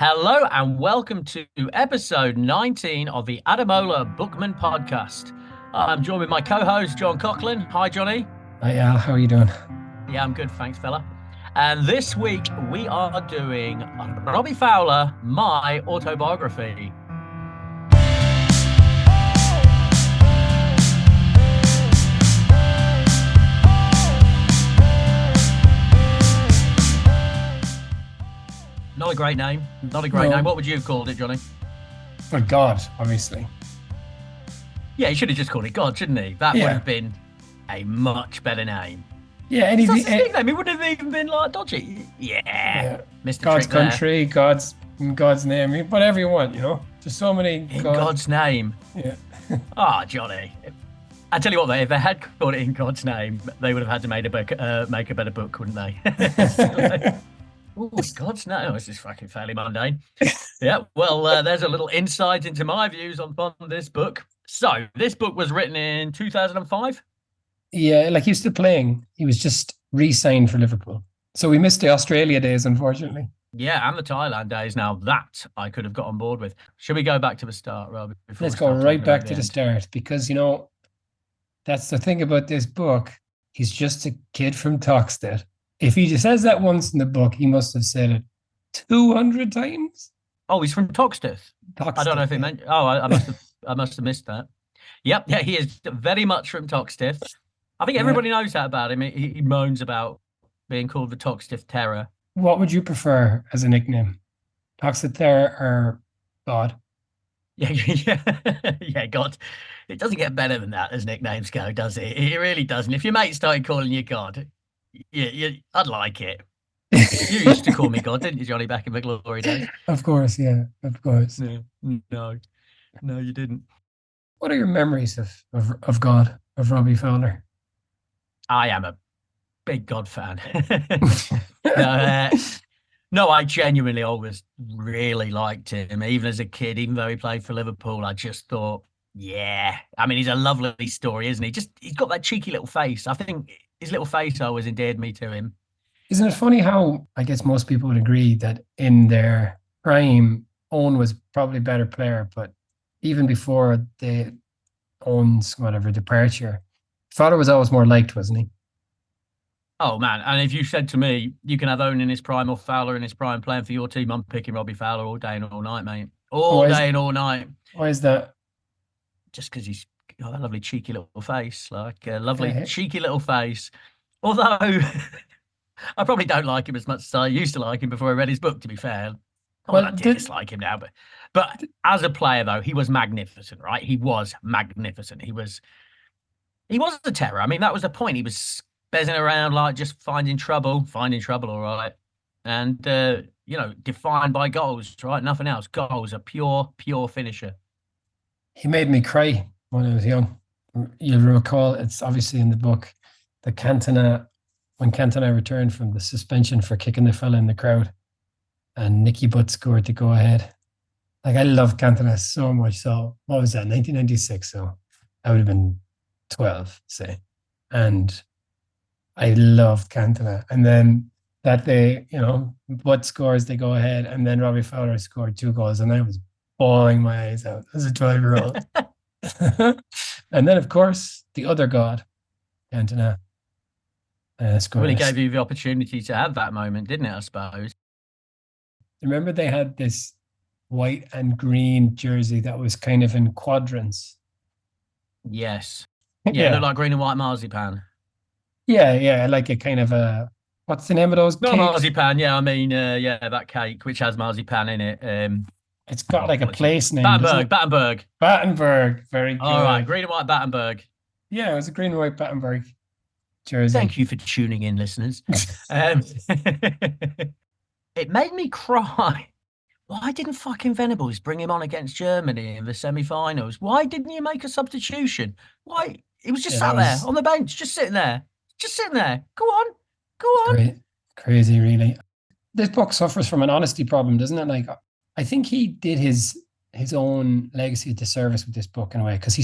Hello and welcome to episode 19 of the Ademola Bookmen Podcast. I'm joined with my co-host, John Coughlin. Hi, Johnny. Hi, Al. How are you doing? Yeah, I'm good, thanks, fella. And this week we are doing Robbie Fowler, my autobiography. Not a great name. Not a great name. What would you have called it, Johnny? For God, obviously. Yeah, he should have just called it God, shouldn't he? That would have been a much better name. Yeah, and That's his nickname. He wouldn't have even been like dodgy. Yeah. Mr. God's Trick country, God's name, whatever you want, There's so many. In God's name. Yeah. Johnny. I tell you what, though, if they had called it In God's Name, they would have had to make a better book, wouldn't they? Oh, God's name. Oh, it's just fucking fairly mundane. Yeah, well, there's a little insight into my views on this book. So, this book was written in 2005. Yeah, like he was still playing. He was just re-signed for Liverpool. So we missed the Australia days, unfortunately. Yeah, and the Thailand days. Now that I could have got on board with. Should we go back to the start, Robbie? Let's go right back to the start, because, that's the thing about this book. He's just a kid from Toxteth. If he just says that once in the book, he must have said it 200 times. Oh, he's from Toxteth. I don't know if he meant. Oh, I must have missed that. Yep, yeah, he is very much from Toxteth. I think everybody knows that about him. He moans about being called the Toxteth Terror. What would you prefer as a nickname? Toxteth Terror or God? Yeah, God. It doesn't get better than that as nicknames go, does it? It really doesn't. If your mate started calling you God, I'd like it. You used to call me God, didn't you, Johnny, back in the glory days? Of course, yeah, of course. No, you didn't. What are your memories of God, of Robbie Fowler? I am a big God fan. No, I genuinely always really liked him, even as a kid. Even though he played for Liverpool, I just thought, yeah. I mean, he's a lovely story, isn't he? He's got that cheeky little face. I think his little face always endeared me to him. Isn't it funny how I guess most people would agree that in their prime, Owen was probably a better player, but even before Owen's departure, Fowler was always more liked, wasn't he? Oh, man. And if you said to me, you can have Owen in his prime or Fowler in his prime playing for your team, I'm picking Robbie Fowler all day and all night, mate. All day and all night. Why is that? Just because he's got that lovely cheeky little face, like a lovely cheeky little face. Although I probably don't like him as much as I used to like him before I read his book, to be fair. I do dislike him now, but as a player, though, he was magnificent, right? He was magnificent. He was a terror. I mean, that was the point. He was bezzing around, like just finding trouble, all right. And, defined by goals, right? Nothing else. Goals, a pure finisher. He made me cry when I was young. You'll recall, it's obviously in the book, when Cantona returned from the suspension for kicking the fella in the crowd and Nicky Butt scored to go ahead. Like, I love Cantona so much. So what was that, 1996? So I would have been 12, say. And I loved Cantona. And then that day, Butt scores, they go ahead, and then Robbie Fowler scored 2 goals, and I was bawling my eyes out as a 12-year-old. And then, of course, the other God, Cantona. Really gave you the opportunity to have that moment, didn't it, I suppose? Remember they had this white and green jersey that was kind of in quadrants? Yes. Yeah, it looked like green and white marzipan. Yeah, like a kind of a... What's the name of those cakes? Not marzipan, yeah, I mean, that cake, which has marzipan in it. It's got like a place name. Battenberg. Battenberg, very good. All right, green and white Battenberg. Yeah, it was a green and white Battenberg jersey. Thank you for tuning in, listeners. It made me cry. Why didn't fucking Venables bring him on against Germany in the semi-finals? Why didn't you make a substitution? Why? He was just sat there on the bench, just sitting there. Go on. Crazy, really. This book suffers from an honesty problem, doesn't it? Like, I think he did his own legacy a disservice with this book in a way, because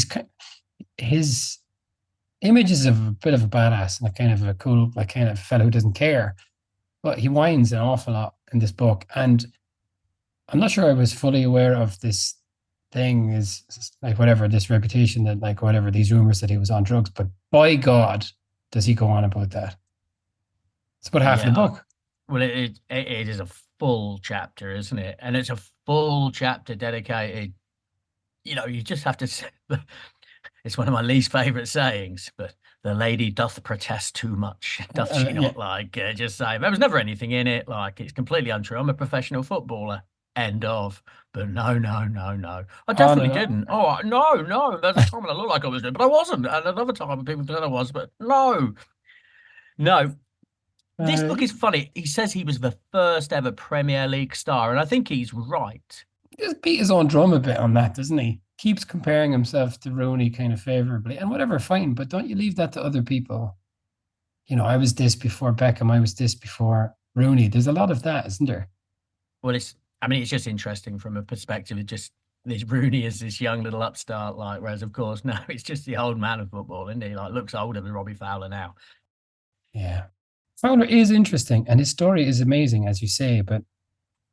his image is of a bit of a badass and a kind of a cool, like, kind of fellow who doesn't care, but he whines an awful lot in this book. And I'm not sure I was fully aware of this thing is like whatever this reputation that like whatever these rumors that he was on drugs, but by God, does he go on about that? It's about half the Yeah. book. Well, it is a full chapter, isn't it? And it's a full chapter dedicated. You just have to say, it's one of my least favorite sayings, but the lady doth protest too much, doth she Yeah. not? Like, just say there was never anything in it. Like, it's completely untrue. I'm a professional footballer. End of. But no, no, no, no. I Oh, definitely no, didn't. Oh, no, no. There's a time when I looked like I was doing, but I wasn't. And another time when people said I was, but no, no. This no. book is funny. He says he was the first ever Premier League star, and I think he's right. He just beat his own drum a bit on that, doesn't he? Keeps comparing himself to Rooney kind of favorably, and whatever, fine. But don't you leave that to other people? I was this before Beckham. I was this before Rooney. There's a lot of that, isn't there? Well, it's just interesting from a perspective of just this Rooney as this young little upstart, like, whereas of course now it's just the old man of football, isn't he? Like, looks older than Robbie Fowler now. Yeah. Fowler is interesting, and his story is amazing, as you say. But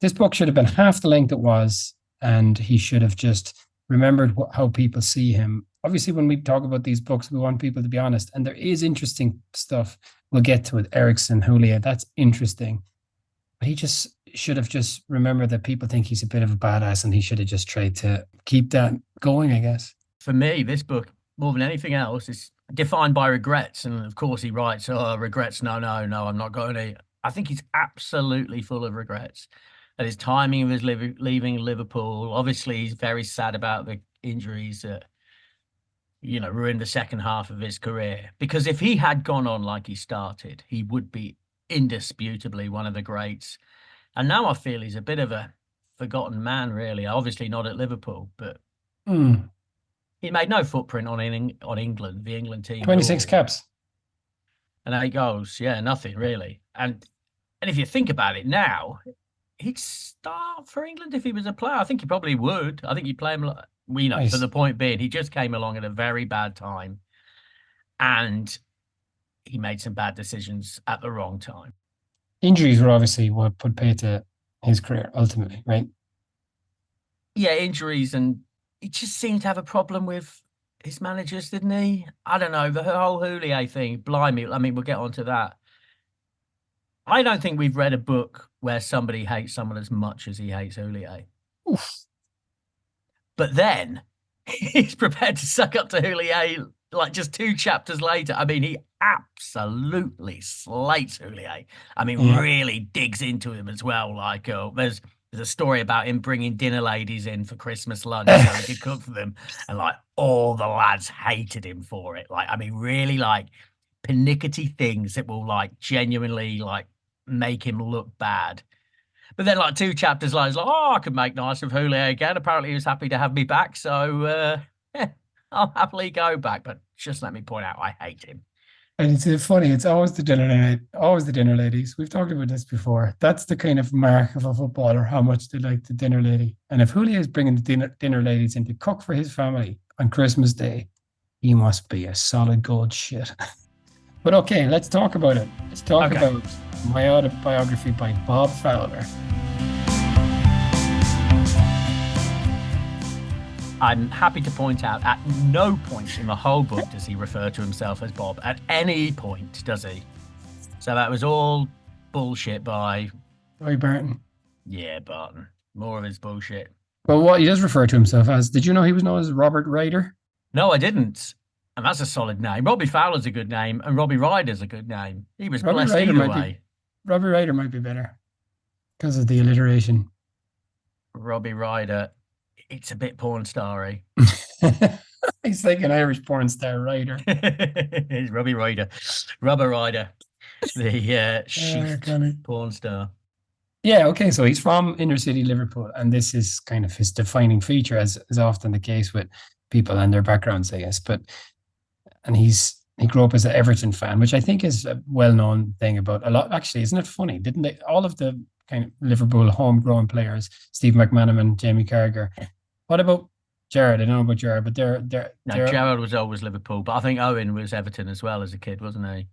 this book should have been half the length it was, and he should have just remembered how people see him. Obviously, when we talk about these books, we want people to be honest, and there is interesting stuff. We'll get to it. Ericsson, Julia, that's interesting. But he just should have just remembered that people think he's a bit of a badass, and he should have just tried to keep that going, I guess. For me, this book, more than anything else, is defined by regrets. And of course, he writes, "Oh, regrets. No, no, no, I'm not going to." I think he's absolutely full of regrets. At his timing of his leaving Liverpool, obviously, he's very sad about the injuries that ruined the second half of his career. Because if he had gone on like he started, he would be indisputably one of the greats. And now I feel he's a bit of a forgotten man, really. Obviously not at Liverpool, but he made no footprint on England, the England team. 26 caps. And 8 goals. Yeah, nothing really. And if you think about it now, he'd start for England if he was a player. I think he probably would. I think he'd play him. Nice. But the point being, he just came along at a very bad time. And he made some bad decisions at the wrong time. Injuries were obviously what put pay to his career ultimately, right? Yeah, injuries, and he just seemed to have a problem with his managers, didn't he? I don't know, the whole Houllier thing, blimey. I mean, we'll get onto that. I don't think we've read a book where somebody hates someone as much as he hates Houllier. Oof. But then he's prepared to suck up to Houllier like just 2 chapters later. I mean, he absolutely slates Houllier. I mean, really digs into him as well. Like, there's a story about him bringing dinner ladies in for Christmas lunch so he could cook for them. And like all the lads hated him for it. Like, I mean, really like pernickety things that will like genuinely like make him look bad. But then like 2 chapters later, he's like, oh, I could make nice with Houllier again. Apparently he was happy to have me back. So I'll happily go back. But just let me point out, I hate him. And it's funny, it's always the dinner ladies. We've talked about this before. That's the kind of mark of a footballer, how much they like the dinner lady. And if Houllier is bringing the dinner ladies in to cook for his family on Christmas Day, he must be a solid gold shit. But okay, let's talk about it. Let's talk about my autobiography by Bob Fowler. I'm happy to point out at no point in the whole book does he refer to himself as Bob. At any point, does he? So that was all bullshit by Roy Barton. Yeah, Barton. More of his bullshit. Well, what he does refer to himself as, did you know he was known as Robert Ryder? No, I didn't. And that's a solid name. Robbie Fowler's a good name, and Robbie Ryder's a good name. He was blessed either way. Robbie Ryder might be better because of the alliteration. Robbie Ryder. It's a bit porn starry. He's like an Irish porn star writer. It's Robbie Ryder. Rubber Ryder. The sheathed porn star. Yeah, okay. So he's from inner city Liverpool, and this is kind of his defining feature, as is often the case with people and their backgrounds, I guess. And he grew up as an Everton fan, which I think is a well-known thing about a lot. Actually, isn't it funny? Didn't they? All of the kind of Liverpool homegrown players, Steve McManaman, Jamie Carragher. What about Gerrard? I don't know about Gerrard, but they're Gerrard was always Liverpool, but I think Owen was Everton as well as a kid, wasn't he?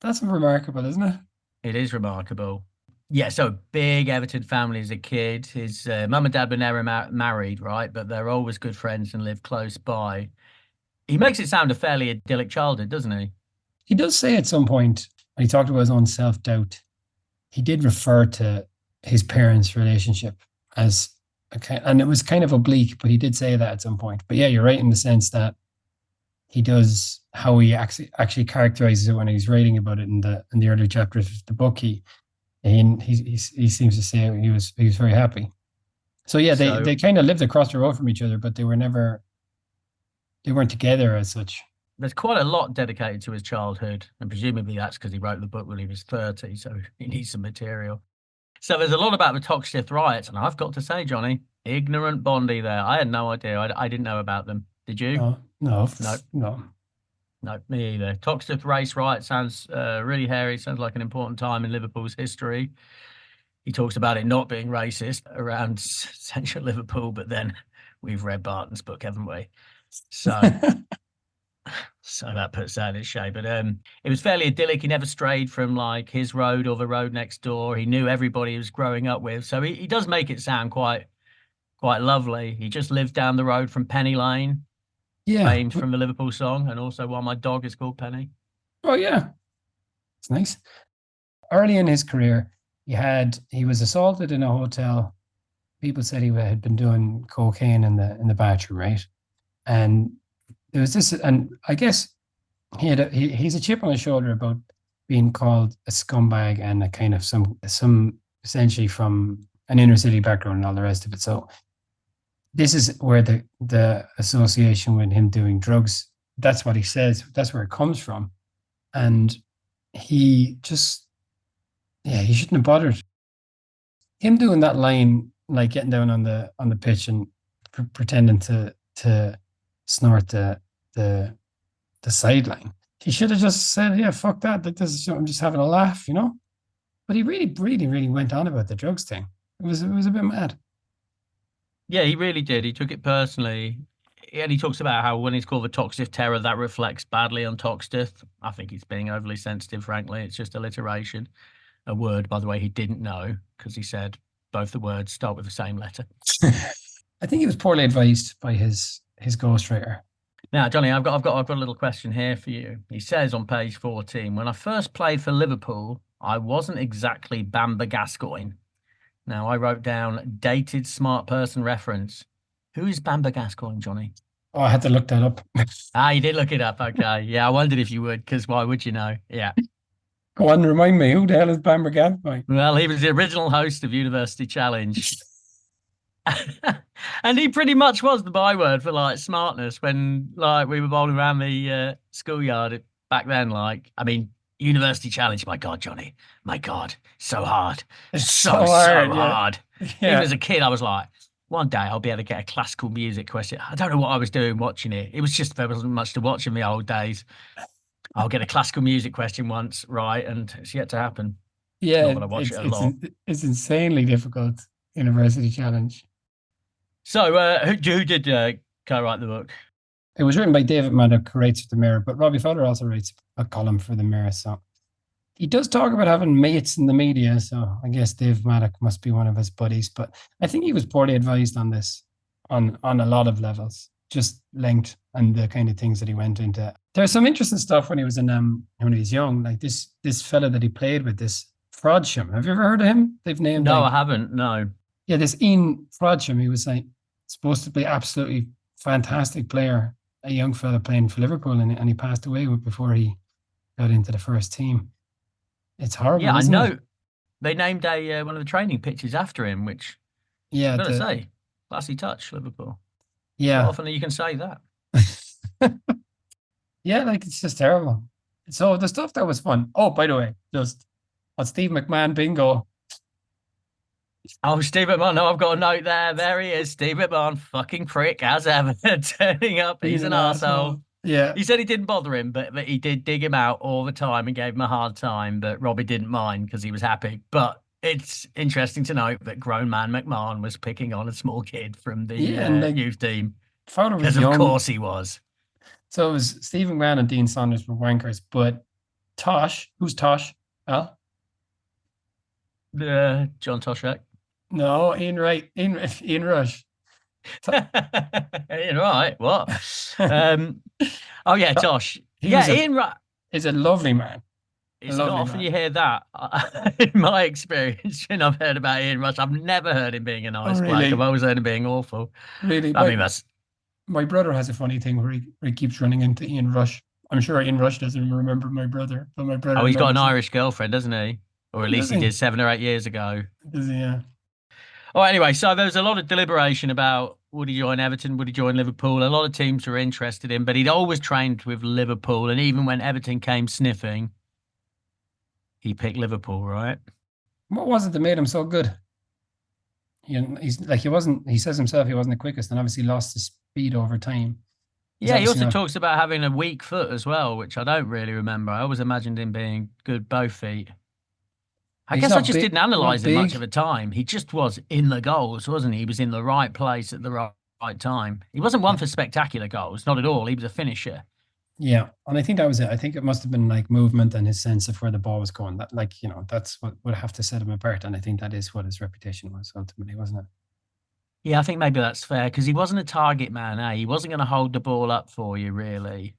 That's remarkable, isn't it? It is remarkable. Yeah, so big Everton family as a kid. His mum and dad were never married, right? But they're always good friends and live close by. He makes it sound a fairly idyllic childhood, doesn't he? He does say at some point, when he talked about his own self doubt, he did refer to his parents' relationship as and it was kind of oblique, but he did say that at some point. But yeah, you're right in the sense that he does how he actually characterizes it when he's writing about it in the early chapters of the book. He seems to say he was very happy. So yeah, they kind of lived across the road from each other, but they weren't together as such. There's quite a lot dedicated to his childhood, and presumably that's because he wrote the book when he was 30, so he needs some material. So there's a lot about the Toxteth riots, and I've got to say, Johnny, ignorant Bondi there. I had no idea. I didn't know about them. Did you? No, me either. Toxteth race riot sounds really hairy. Sounds like an important time in Liverpool's history. He talks about it not being racist around central Liverpool, but then we've read Barton's book, haven't we? So so that puts that in shade. But it was fairly idyllic. He never strayed from like his road or the road next door. He knew everybody he was growing up with. So he does make it sound quite lovely. He just lived down the road from Penny Lane, famed from the Liverpool song, and also why my dog is called Penny. Oh yeah, it's nice. Early in his career, he was assaulted in a hotel. People said he had been doing cocaine in the bathroom, right? And there was this, and I guess he's a chip on his shoulder about being called a scumbag and a kind of some essentially from an inner city background and all the rest of it. So this is where the association with him doing drugs, that's what he says, that's where it comes from. And he shouldn't have bothered. Him doing that line, like getting down on the pitch and pretending to snort the sideline. He should have just said, "Yeah, fuck that. I'm just having a laugh," you know. But he really, really, really went on about the drugs thing. It was a bit mad. Yeah, he really did. He took it personally. And he talks about how when he's called the Toxteth terror, that reflects badly on Toxteth. I think he's being overly sensitive, frankly. It's just alliteration. A word, by the way, he didn't know because he said both the words start with the same letter. I think he was poorly advised by his ghostwriter. Now, Johnny, I've got a little question here for you. He says on page 14, when I first played for Liverpool, I wasn't exactly Bamba Gascoigne. Now, I wrote down dated smart person reference. Who is Bamba Gascoigne, Johnny? Oh, I had to look that up. You did look it up. Okay. Yeah, I wondered if you would, because why would you know? Yeah. Go on, remind me, who the hell is Bamba Gascoigne? Well, he was the original host of University Challenge. And he pretty much was the byword for like smartness when like we were bowling around the schoolyard back then. Like, I mean, University Challenge, my God, Johnny, my God, so hard. It's so hard. Yeah. Even as a kid, I was like, one day I'll be able to get a classical music question. I don't know what I was doing watching it. It was just, there wasn't much to watch in the old days. I'll get a classical music question once, right? And it's yet to happen. Yeah, Not that I watch it a lot. It's insanely difficult, University Challenge. So who did co-write the book? It was written by David Maddock, who writes for The Mirror, but Robbie Fowler also writes a column for The Mirror. So he does talk about having mates in the media. So I guess Dave Maddock must be one of his buddies. But I think he was poorly advised on this on a lot of levels, just length and the kind of things that he went into. There's some interesting stuff when he was when he was young, like this fella that he played with, this Frodsham. Have you ever heard of him? They've named No, I haven't. No. Yeah, this Ian Frodsham. He was like supposed to be absolutely fantastic player, a young fella playing for Liverpool, and he passed away before he got into the first team. It's horrible. Yeah, I isn't know. It? They named one of the training pitches after him, which I've got to say, classy touch, Liverpool. Yeah. How often you can say that? Yeah, like it's just terrible. So the stuff that was fun. Oh, by the way, just on Steve McMahon bingo. Oh, Steve McMahon. No, I've got a note there. There he is. Steve McMahon, fucking prick as ever, turning up. He's an arsehole. Yeah. He said he didn't bother him, but he did dig him out all the time and gave him a hard time. But Robbie didn't mind because he was happy. But it's interesting to note that grown man McMahon was picking on a small kid from the youth team. Because of course he was. So it was Steve McMahon and Dean Saunders were wankers, but Tosh, who's Tosh? Al? John Toshak. No, Ian Wright. Ian Rush. Ian Wright. What? Oh yeah, Tosh. Yeah, Ian Wright. He's a lovely man. It's not often you hear that. In my experience, when I've heard about Ian Rush, I've never heard him being a nice bloke. I've always heard him being awful. Really? I mean, that's... My brother has a funny thing where he keeps running into Ian Rush. I'm sure Ian Rush doesn't remember my brother, but my brother... Oh, he's got an Irish girlfriend, doesn't he? Or at least he did 7 or 8 years ago. Does he? Yeah. Oh, anyway, so there was a lot of deliberation about would he join Everton, would he join Liverpool? A lot of teams were interested in, but he'd always trained with Liverpool, and even when Everton came sniffing, he picked Liverpool, right? What was it that made him so good? He says himself he wasn't the quickest, and obviously lost his speed over time. Yeah, he also talks about having a weak foot as well, which I don't really remember. I always imagined him being good both feet. I guess I just didn't analyse him much of the time. He just was in the goals, wasn't he? He was in the right place at the right time. He wasn't one for spectacular goals, not at all. He was a finisher. Yeah, and I think that was it. I think it must have been like movement and his sense of where the ball was going. That, that's what would have to set him apart. And I think that is what his reputation was ultimately, wasn't it? Yeah, I think maybe that's fair because he wasn't a target man, eh? He wasn't going to hold the ball up for you, really.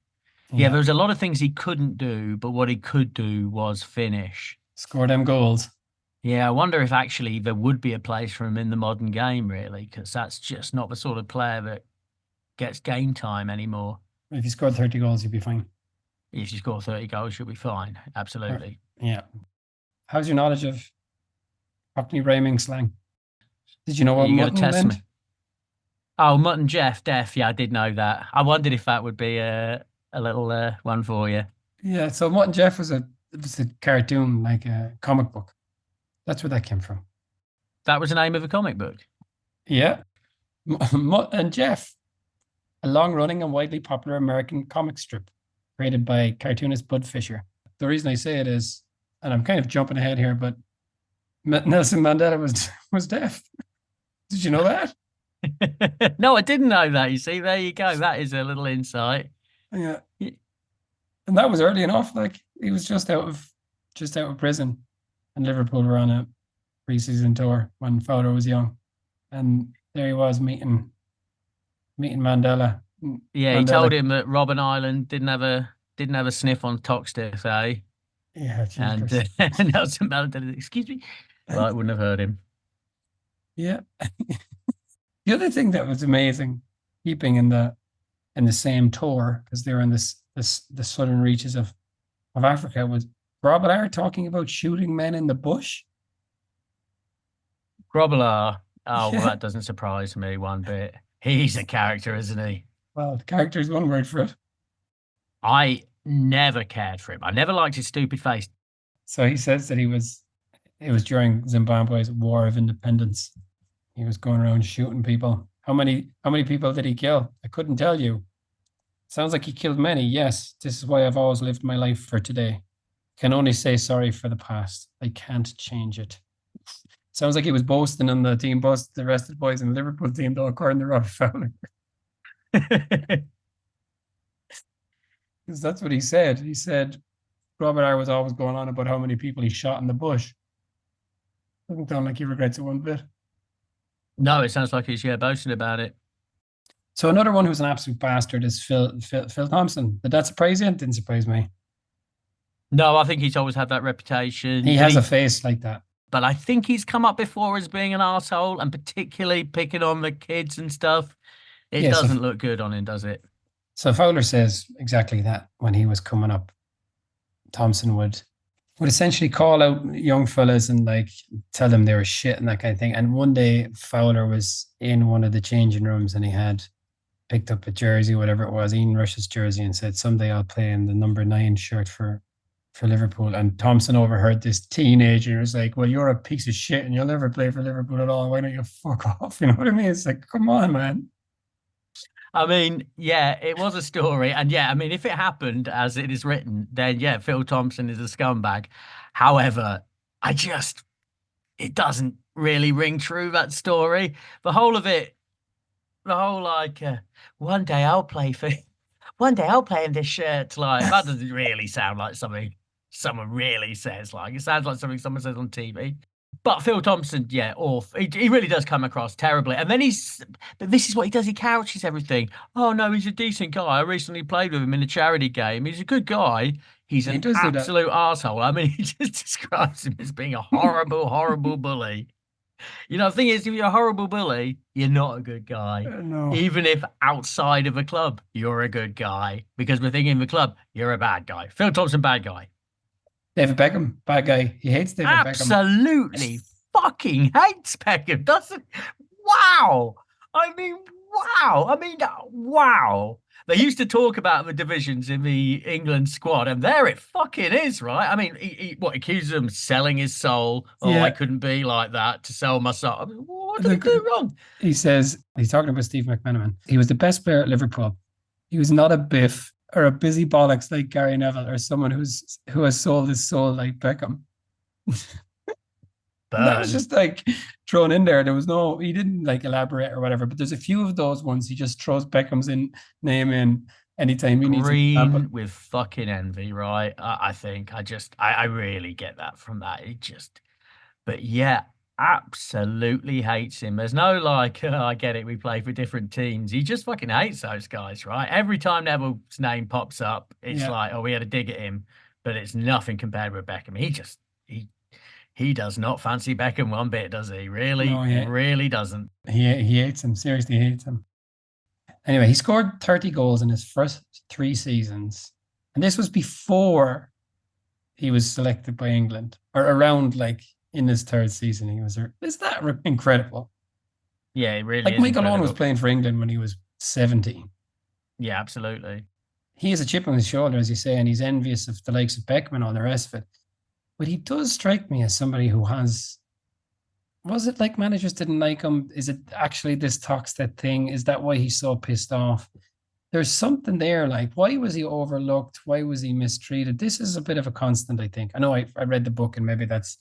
Yeah, there was a lot of things he couldn't do, but what he could do was finish. Score them goals. Yeah, I wonder if actually there would be a place for him in the modern game, really, because that's just not the sort of player that gets game time anymore. If you scored 30 goals, you'd be fine. If you score 30 goals, you'll be fine. Absolutely. Yeah. How's your knowledge of Cockney rhyming slang? Did you know what mutton meant? Oh, Mutton Jeff, Def. Yeah, I did know that. I wondered if that would be a little one for you. Yeah, so Mutton Jeff was a cartoon, like a comic book. That's where that came from. That was the name of a comic book? Yeah. Mutt and Jeff, a long-running and widely popular American comic strip created by cartoonist Bud Fisher. The reason I say it is, and I'm kind of jumping ahead here, but Nelson Mandela was deaf. Did you know that? No, I didn't know that. You see, there you go. That is a little insight. Yeah. And that was early enough. Like, he was just out of prison, and Liverpool were on a pre-season tour when Fowler was young, and there he was meeting Mandela. Yeah, he told him that Robben Island didn't have a sniff on Toxteth, eh? Yeah, and Nelson Mandela, excuse me, well, I wouldn't have heard him. Yeah. The other thing that was amazing, keeping in the same tour, because they were in the southern reaches of Africa, was Grobbelaar talking about shooting men in the bush. Grobbelaar, well, that doesn't surprise me one bit. He's a character, isn't he? Well, the character is one word for it. I never cared for him. I never liked his stupid face. So he says that it was during Zimbabwe's War of Independence. He was going around shooting people. How many people did he kill? I couldn't tell you. Sounds like he killed many. Yes, this is why I've always lived my life for today. Can only say sorry for the past. I can't change it. Sounds like he was boasting on the team bus, the rest of the boys in the Liverpool team, though, according to Robbie Fowler. Because that's what he said. He said Grobbelaar was always going on about how many people he shot in the bush. Doesn't sound like he regrets it one bit. No, it sounds like he's boasting about it. So another one who's an absolute bastard is Phil Thompson. Did that surprise you? It didn't surprise me. No, I think he's always had that reputation. He has a face like that. But I think he's come up before as being an arsehole, and particularly picking on the kids and stuff. It doesn't look good on him, does it? So Fowler says exactly that. When he was coming up, Thompson would essentially call out young fellas and like tell them they were shit and that kind of thing. And one day Fowler was in one of the changing rooms and he had picked up a jersey, whatever it was, Ian Rush's jersey, and said, someday I'll play in the number 9 shirt for Liverpool. And Thompson overheard this teenager and was like, well, you're a piece of shit and you'll never play for Liverpool at all. Why don't you fuck off? You know what I mean? It's like, come on, man. I mean, yeah, it was a story. And yeah, I mean, if it happened as it is written, then yeah, Phil Thompson is a scumbag. However, it doesn't really ring true, that story. The whole like, one day I'll play in this shirt. Like, that doesn't really sound like something someone really says. Like, it sounds like something someone says on TV. But Phil Thompson, yeah, awful. He really does come across terribly. And then but this is what he does. He couches everything. Oh no, he's a decent guy. I recently played with him in a charity game. He's a good guy. He's He an does do that. absolute arsehole. I mean, he just describes him as being a horrible, horrible bully. The thing is, if you're a horrible bully, you're not a good guy. No. Even if outside of a club, you're a good guy. Because we're thinking in the club, you're a bad guy. Phil Thompson, bad guy. David Beckham, bad guy. He hates David Beckham. Absolutely fucking hates Beckham, doesn't? Wow. I mean, wow. Wow. They used to talk about the divisions in the England squad, and there it fucking is, right? I mean, he accuses him of selling his soul. Oh, Yeah. I couldn't be like that to sell my soul. I mean, what did he do wrong? He says, he's talking about Steve McManaman. He was the best player at Liverpool. He was not a biff or a busy bollocks like Gary Neville or someone who has sold his soul like Beckham. That was just like thrown in there. He didn't like elaborate or whatever, but there's a few of those ones he just throws Beckham's name in anytime he needs an example. With fucking envy, right? I think I really get that from that. But yeah, absolutely hates him. There's no like, I get it, we play for different teams. He just fucking hates those guys, right? Every time Neville's name pops up, it's like, oh, we had a dig at him, but it's nothing compared with Beckham. He does not fancy Beckham one bit, does he? Really? No, really doesn't. He hates him, seriously hates him. Anyway, he scored 30 goals in his first 3 seasons. And this was before he was selected by England, or around like in his 3rd season. Is that incredible? Yeah, it really like is. Michael Owen was playing for England when he was 17. Yeah, absolutely. He has a chip on his shoulder, as you say, and he's envious of the likes of Beckham and all the rest of it. But he does strike me as somebody who was it like managers didn't like him? Is it actually this Toxted thing? Is that why he's so pissed off? There's something there, like, why was he overlooked? Why was he mistreated? This is a bit of a constant, I think. I know I read the book and maybe that's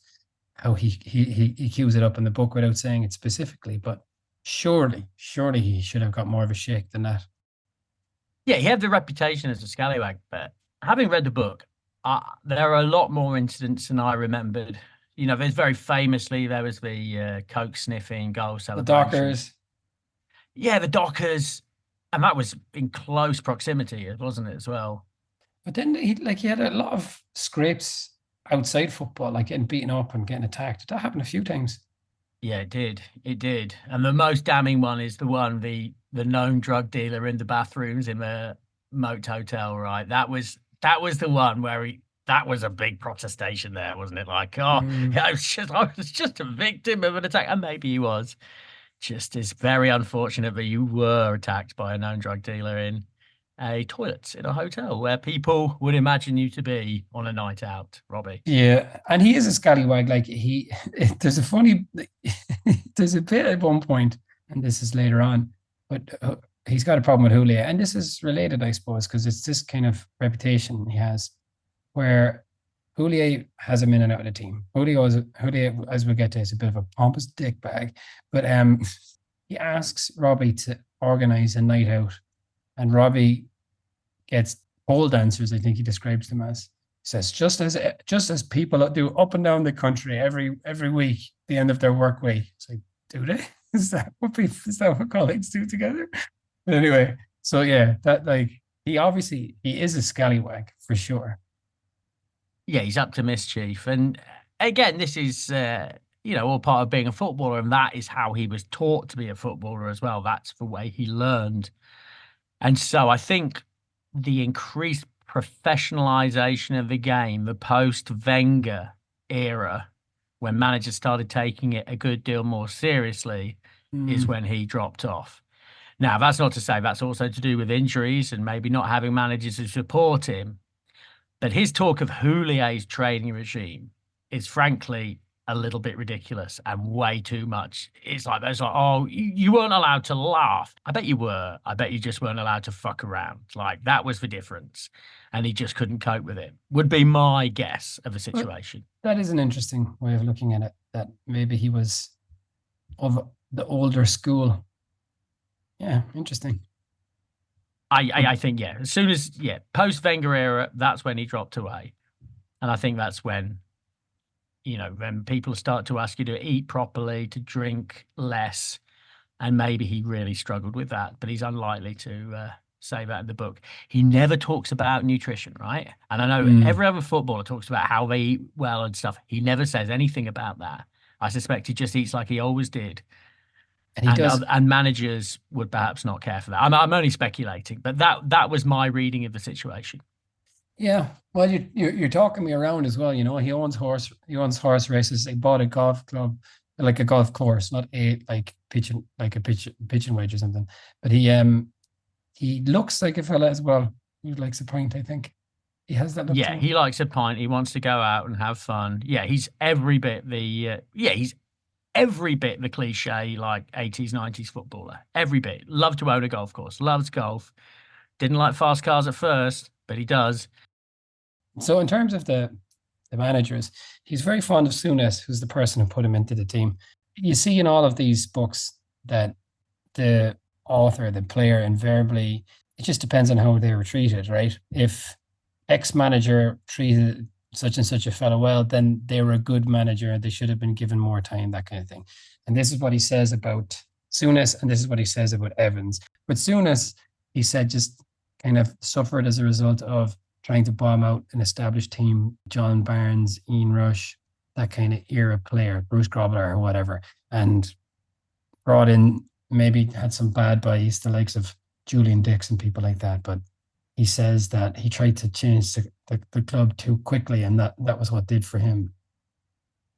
how he cues it up in the book without saying it specifically, but surely he should have got more of a shake than that. Yeah, he had the reputation as a scallywag, but having read the book, there are a lot more incidents than I remembered. There's very famously, there was the coke sniffing, goal celebration. The Dockers. Yeah, the Dockers. And that was in close proximity, wasn't it, as well? But then he had a lot of scrapes outside football, like getting beaten up and getting attacked. That happened a few times. Yeah, it did. It did. And the most damning one is the known drug dealer in the bathrooms in the Moat Hotel, right? That was the one where that was a big protestation there, wasn't it? Like, I was just a victim of an attack. And maybe he was. Just is very unfortunate that you were attacked by a known drug dealer in a toilet in a hotel where people would imagine you to be on a night out, Robbie. Yeah, and he is a scallywag. Like there's a bit at one point, and this is later on, but he's got a problem with Julia, and this is related, I suppose, because it's this kind of reputation he has, where Julia has him in and out of the team. Julia, as we'll get to, is a bit of a pompous dick bag, but he asks Robbie to organize a night out, and Robbie gets pole dancers, I think he describes them as. He says, just as people do up and down the country every week, the end of their work week. It's like, do they? Is that what colleagues do together? But anyway, so yeah, that like he is a scallywag for sure. Yeah, he's up to mischief. And again, this is, all part of being a footballer. And that is how he was taught to be a footballer as well. That's the way he learned. And so I think the increased professionalization of the game, the post-Wenger era, when managers started taking it a good deal more seriously, is when he dropped off. Now, that's not to say that's also to do with injuries and maybe not having managers who support him. But his talk of Houlier's training regime is frankly a little bit ridiculous and way too much. It's like, oh, you weren't allowed to laugh. I bet you were. I bet you just weren't allowed to fuck around. Like, that was the difference. And he just couldn't cope with it, would be my guess of the situation. Well, that is an interesting way of looking at it, that maybe he was of the older school. Yeah, interesting. I think, yeah, as soon as, post-Wenger era, that's when he dropped away. And I think that's when, when people start to ask you to eat properly, to drink less, and maybe he really struggled with that, but he's unlikely to say that in the book. He never talks about nutrition, right? And I know every other footballer talks about how they eat well and stuff. He never says anything about that. I suspect he just eats like he always did. And he does. And managers would perhaps not care for that. I'm only speculating, but that was my reading of the situation. Yeah, well, you're talking me around as well. He owns horse races. He bought a golf club, like a golf course, not a pitching wedge or something. But he looks like a fella as well who likes a pint. I think he has that look. Yeah, he likes a pint. He wants to go out and have fun. Yeah, he's every bit the cliche like 80s, 90s footballer. Every bit. Loved to own a golf course. Loves golf. Didn't like fast cars at first, but he does. So in terms of the managers, he's very fond of Souness, who's the person who put him into the team. You see in all of these books that the author, the player, invariably, it just depends on how they were treated, right? If ex-manager treated such and such a fellow well, then they were a good manager. They should have been given more time, that kind of thing. And this is what he says about Souness, and this is what he says about Evans. But Souness, he said, just kind of suffered as a result of trying to bomb out an established team, John Barnes, Ian Rush, that kind of era player, Bruce Grobbler or whatever, and brought in, maybe had some bad buys, the likes of Julian Dix and people like that. But he says that he tried to change the club too quickly, and that was what did for him.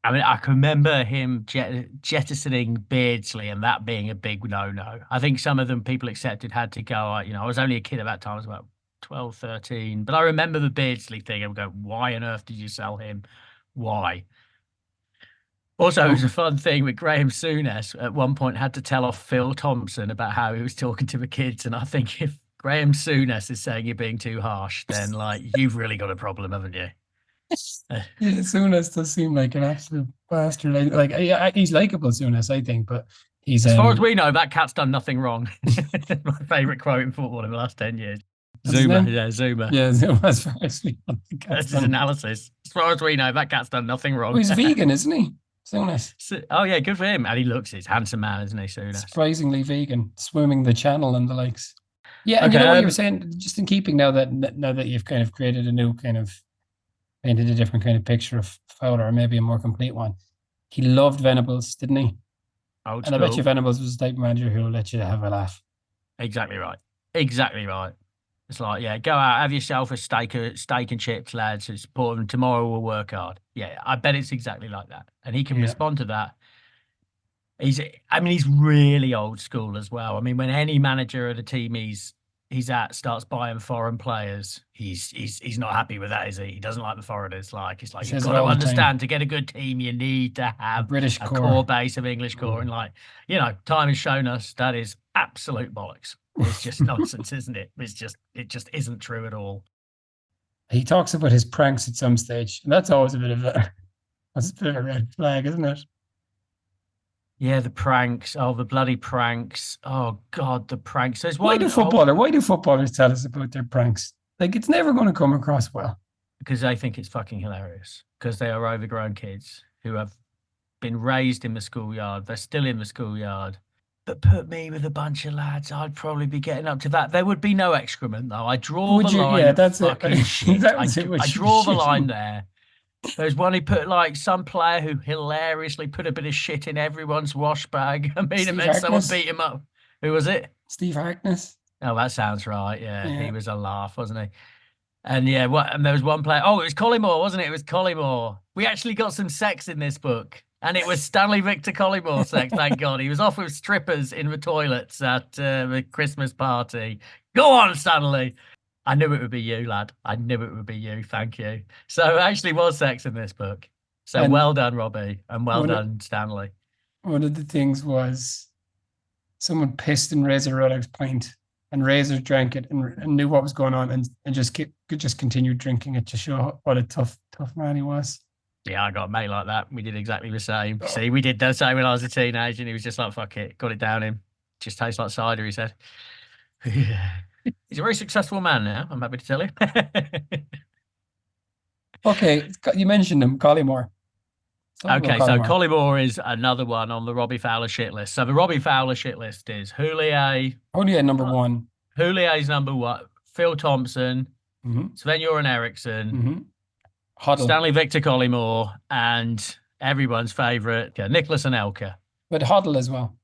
I mean, I can remember him jettisoning Beardsley and that being a big no-no. I think some of them people accepted had to go. I was only a kid at that time. I was about 12, 13. But I remember the Beardsley thing. I would go, why on earth did you sell him? Why? Also, it was a fun thing with Graham Souness at one point had to tell off Phil Thompson about how he was talking to the kids. And I think if Graham Souness is saying you're being too harsh, then you've really got a problem, haven't you? Yeah, Souness does seem like an absolute bastard. He's likable, Souness, I think, but he's as far as we know, that cat's done nothing wrong. My favourite quote in football in the last 10 years. Zuma. Yeah, Zuma, as far as we know. That's his analysis. As far as we know, that cat's done nothing wrong. Oh, he's vegan, isn't he? Souness. Oh, yeah, good for him. And he's handsome man, isn't he, Souness? Surprisingly vegan, swimming the channel and the likes. Yeah, and what you were saying, just in keeping now that you've kind of created a new kind of, painted a different kind of picture of Fowler, or maybe a more complete one. He loved Venables, didn't he? Old and school. I bet you Venables was the type of manager who will let you have a laugh. Exactly right. It's like, yeah, go out, have yourself a steak and chips, lads. It's important. Tomorrow we'll work hard. Yeah, I bet it's exactly like that. And he can respond to that. He's really old school as well. I mean, when any manager at a team he's at starts buying foreign players, he's not happy with that, is he? He doesn't like the foreigners. It's like you've got to understand, to get a good team, you need to have a core base of English core. And time has shown us that is absolute bollocks. It's just nonsense, isn't it? It just isn't true at all. He talks about his pranks at some stage, and that's always a bit of a red flag, isn't it? Yeah, the pranks. Oh, the bloody pranks. Oh God, the pranks. Why do footballers tell us about their pranks? It's never going to come across well. Because they think it's fucking hilarious. Because they are overgrown kids who have been raised in the schoolyard. They're still in the schoolyard. But put me with a bunch of lads, I'd probably be getting up to that. There would be no excrement, though. I draw the line. Yeah, that's fucking it. Shit. I draw the line there. There's one who put some player who hilariously put a bit of shit in everyone's wash bag. I mean, it meant someone beat him up. Who was it? Steve Harkness. Oh, that sounds right. Yeah, he was a laugh, wasn't he? And and there was one player. Oh, it was Collymore, wasn't it? It was Collymore. We actually got some sex in this book. And it was Stanley Victor Collymore sex, thank God. He was off with strippers in the toilets at the Christmas party. Go on, Stanley. I knew it would be you, lad. I knew it would be you. Thank you. So it actually was sex in this book. So well done, Robbie. And well done, Stanley. One of the things was someone pissed in Razor Ruddock's pint, and Razor drank it and knew what was going on and just continued drinking it to show what a tough man he was. Yeah, I got a mate like that. We did exactly the same. See, we did the same when I was a teenager, and he was just like, fuck it, got it down him. Just tastes like cider, he said. He's a very successful man now, I'm happy to tell you. Okay, you mentioned him, Collymore. Talk about Okay, so Collymore. Collymore is another one on the Robbie Fowler shit list. So the Robbie Fowler shit list is Houllier. Houllier number one. Houlier's number one. Phil Thompson, Sven-Göran Eriksson, Huddle. Stanley Victor Collymore, and everyone's favourite, Nicholas Anelka. But Huddle as well.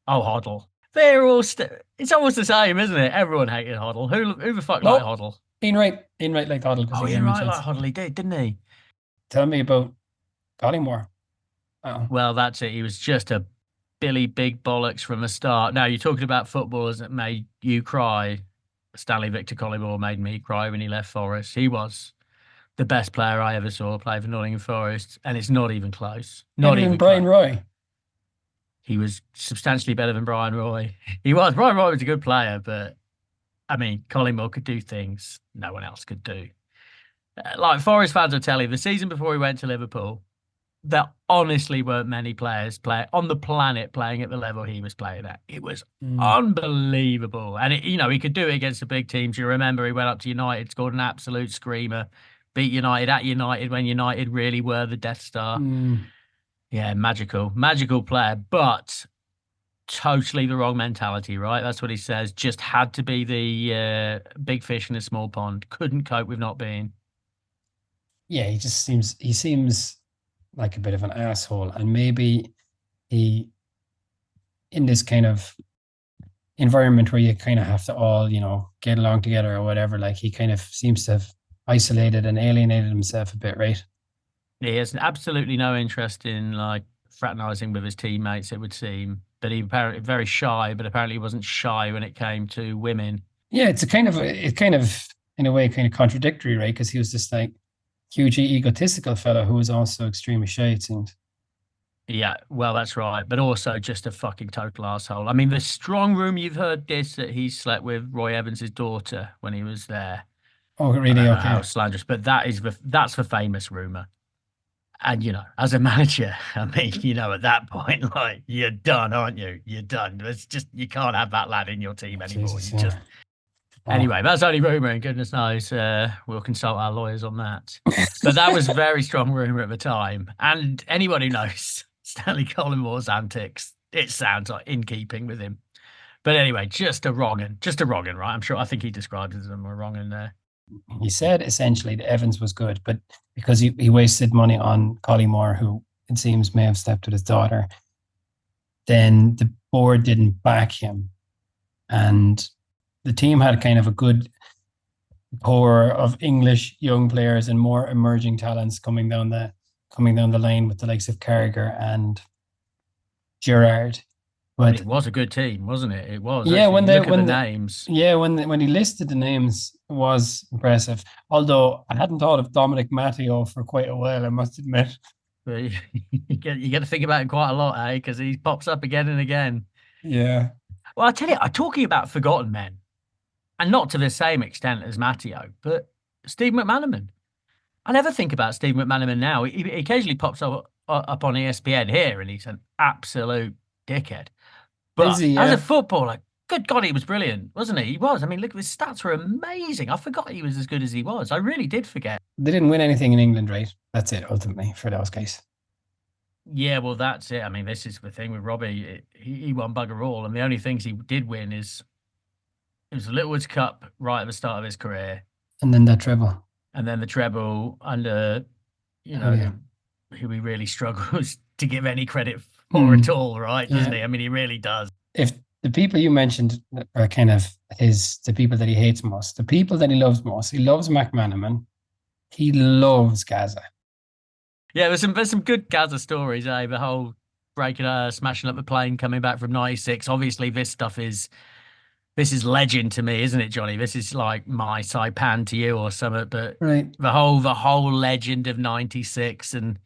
Oh, Hoddle. They're all it's almost the same, isn't it? Everyone hated Hoddle. Who the fuck liked Hoddle? Ian Wright liked Huddle. Oh, Ian Wright liked Hoddle. He did, didn't he? Tell me about Collymore. Well, that's it. He was just a Billy Big Bollocks from the start. Now, you're talking about footballers that made you cry. Stanley Victor Collymore made me cry when he left Forest. He was the best player I ever saw play for Nottingham Forest, and it's not even close. Not even Brian Roy. He was substantially better than Brian Roy. Brian Roy was a good player, but I mean, Collymore could do things no one else could do. Like Forest fans will tell you, the season before he went to Liverpool, there honestly weren't many players on the planet playing at the level he was playing at. It was unbelievable. And, he could do it against the big teams. You remember he went up to United, scored an absolute screamer, beat United at United when United really were the Death Star. Yeah, magical player, but totally the wrong mentality, right? That's what he says. Just had to be the big fish in a small pond. Couldn't cope with not being. Yeah, he seems like a bit of an asshole, and maybe he, in this kind of environment where you kind of have to all, get along together or whatever, like he kind of seems to have isolated and alienated himself a bit, right? He has absolutely no interest in like fraternizing with his teammates, it would seem. But he apparently very shy, but apparently he wasn't shy when it came to women. Yeah, it's kind of in a way kind of contradictory, right? Because he was just like hugely egotistical fellow who was also extremely shy, it seems. Yeah, well, that's right. But also just a fucking total asshole. I mean, the strong room you've heard this that he slept with Roy Evans' daughter when he was there. Oh, really? Okay. How slanderous, but that's the famous rumor. And, as a manager, I mean, at that point, like, you're done, aren't you? You're done. It's just, you can't have that lad in your team anymore. Jesus, Anyway, that's only rumor, and goodness knows, we'll consult our lawyers on that. But that was a very strong rumor at the time. And anyone who knows Stanley Collymmore's antics, it sounds like in keeping with him. But anyway, just a wrong un, right? I think he describes it as a wrong un there. He said essentially that Evans was good, but because he wasted money on Collymore, who it seems may have slept with his daughter, then the board didn't back him. And the team had kind of a good core of English young players and more emerging talents coming down the line with the likes of Carragher and Gerrard. But it was a good team, wasn't it? It was. Yeah, when the names. Yeah, when he listed the names, it was impressive. Although I hadn't thought of Dominic Matteo for quite a while, I must admit. But you get to think about it quite a lot, eh? Because he pops up again and again. Yeah. Well, I tell you, I'm talking about forgotten men, and not to the same extent as Matteo, but Steve McManaman. I never think about Steve McManaman now. He occasionally pops up on ESPN here, and he's an absolute dickhead. But as a footballer, good God, he was brilliant, wasn't he? He was. I mean, look, his stats were amazing. I forgot he was as good as he was. I really did forget. They didn't win anything in England, right? That's it, ultimately, for those guys. Yeah, well, that's it. I mean, this is the thing with Robbie. He won bugger all. And the only things he did win it was the Littlewoods Cup right at the start of his career. And then that treble. And then the treble under, who he really struggles to give any credit for at all, right? Doesn't he? I mean, he really does. If the people you mentioned are kind of the people that he hates most, the people that he loves most, he loves McManaman, he loves Gaza. Yeah, there's some good Gaza stories, eh? The whole smashing up the plane, coming back from 96. Obviously, this is legend to me, isn't it, Johnny? This is like my Saipan to you or something. But right. the whole legend of 96 and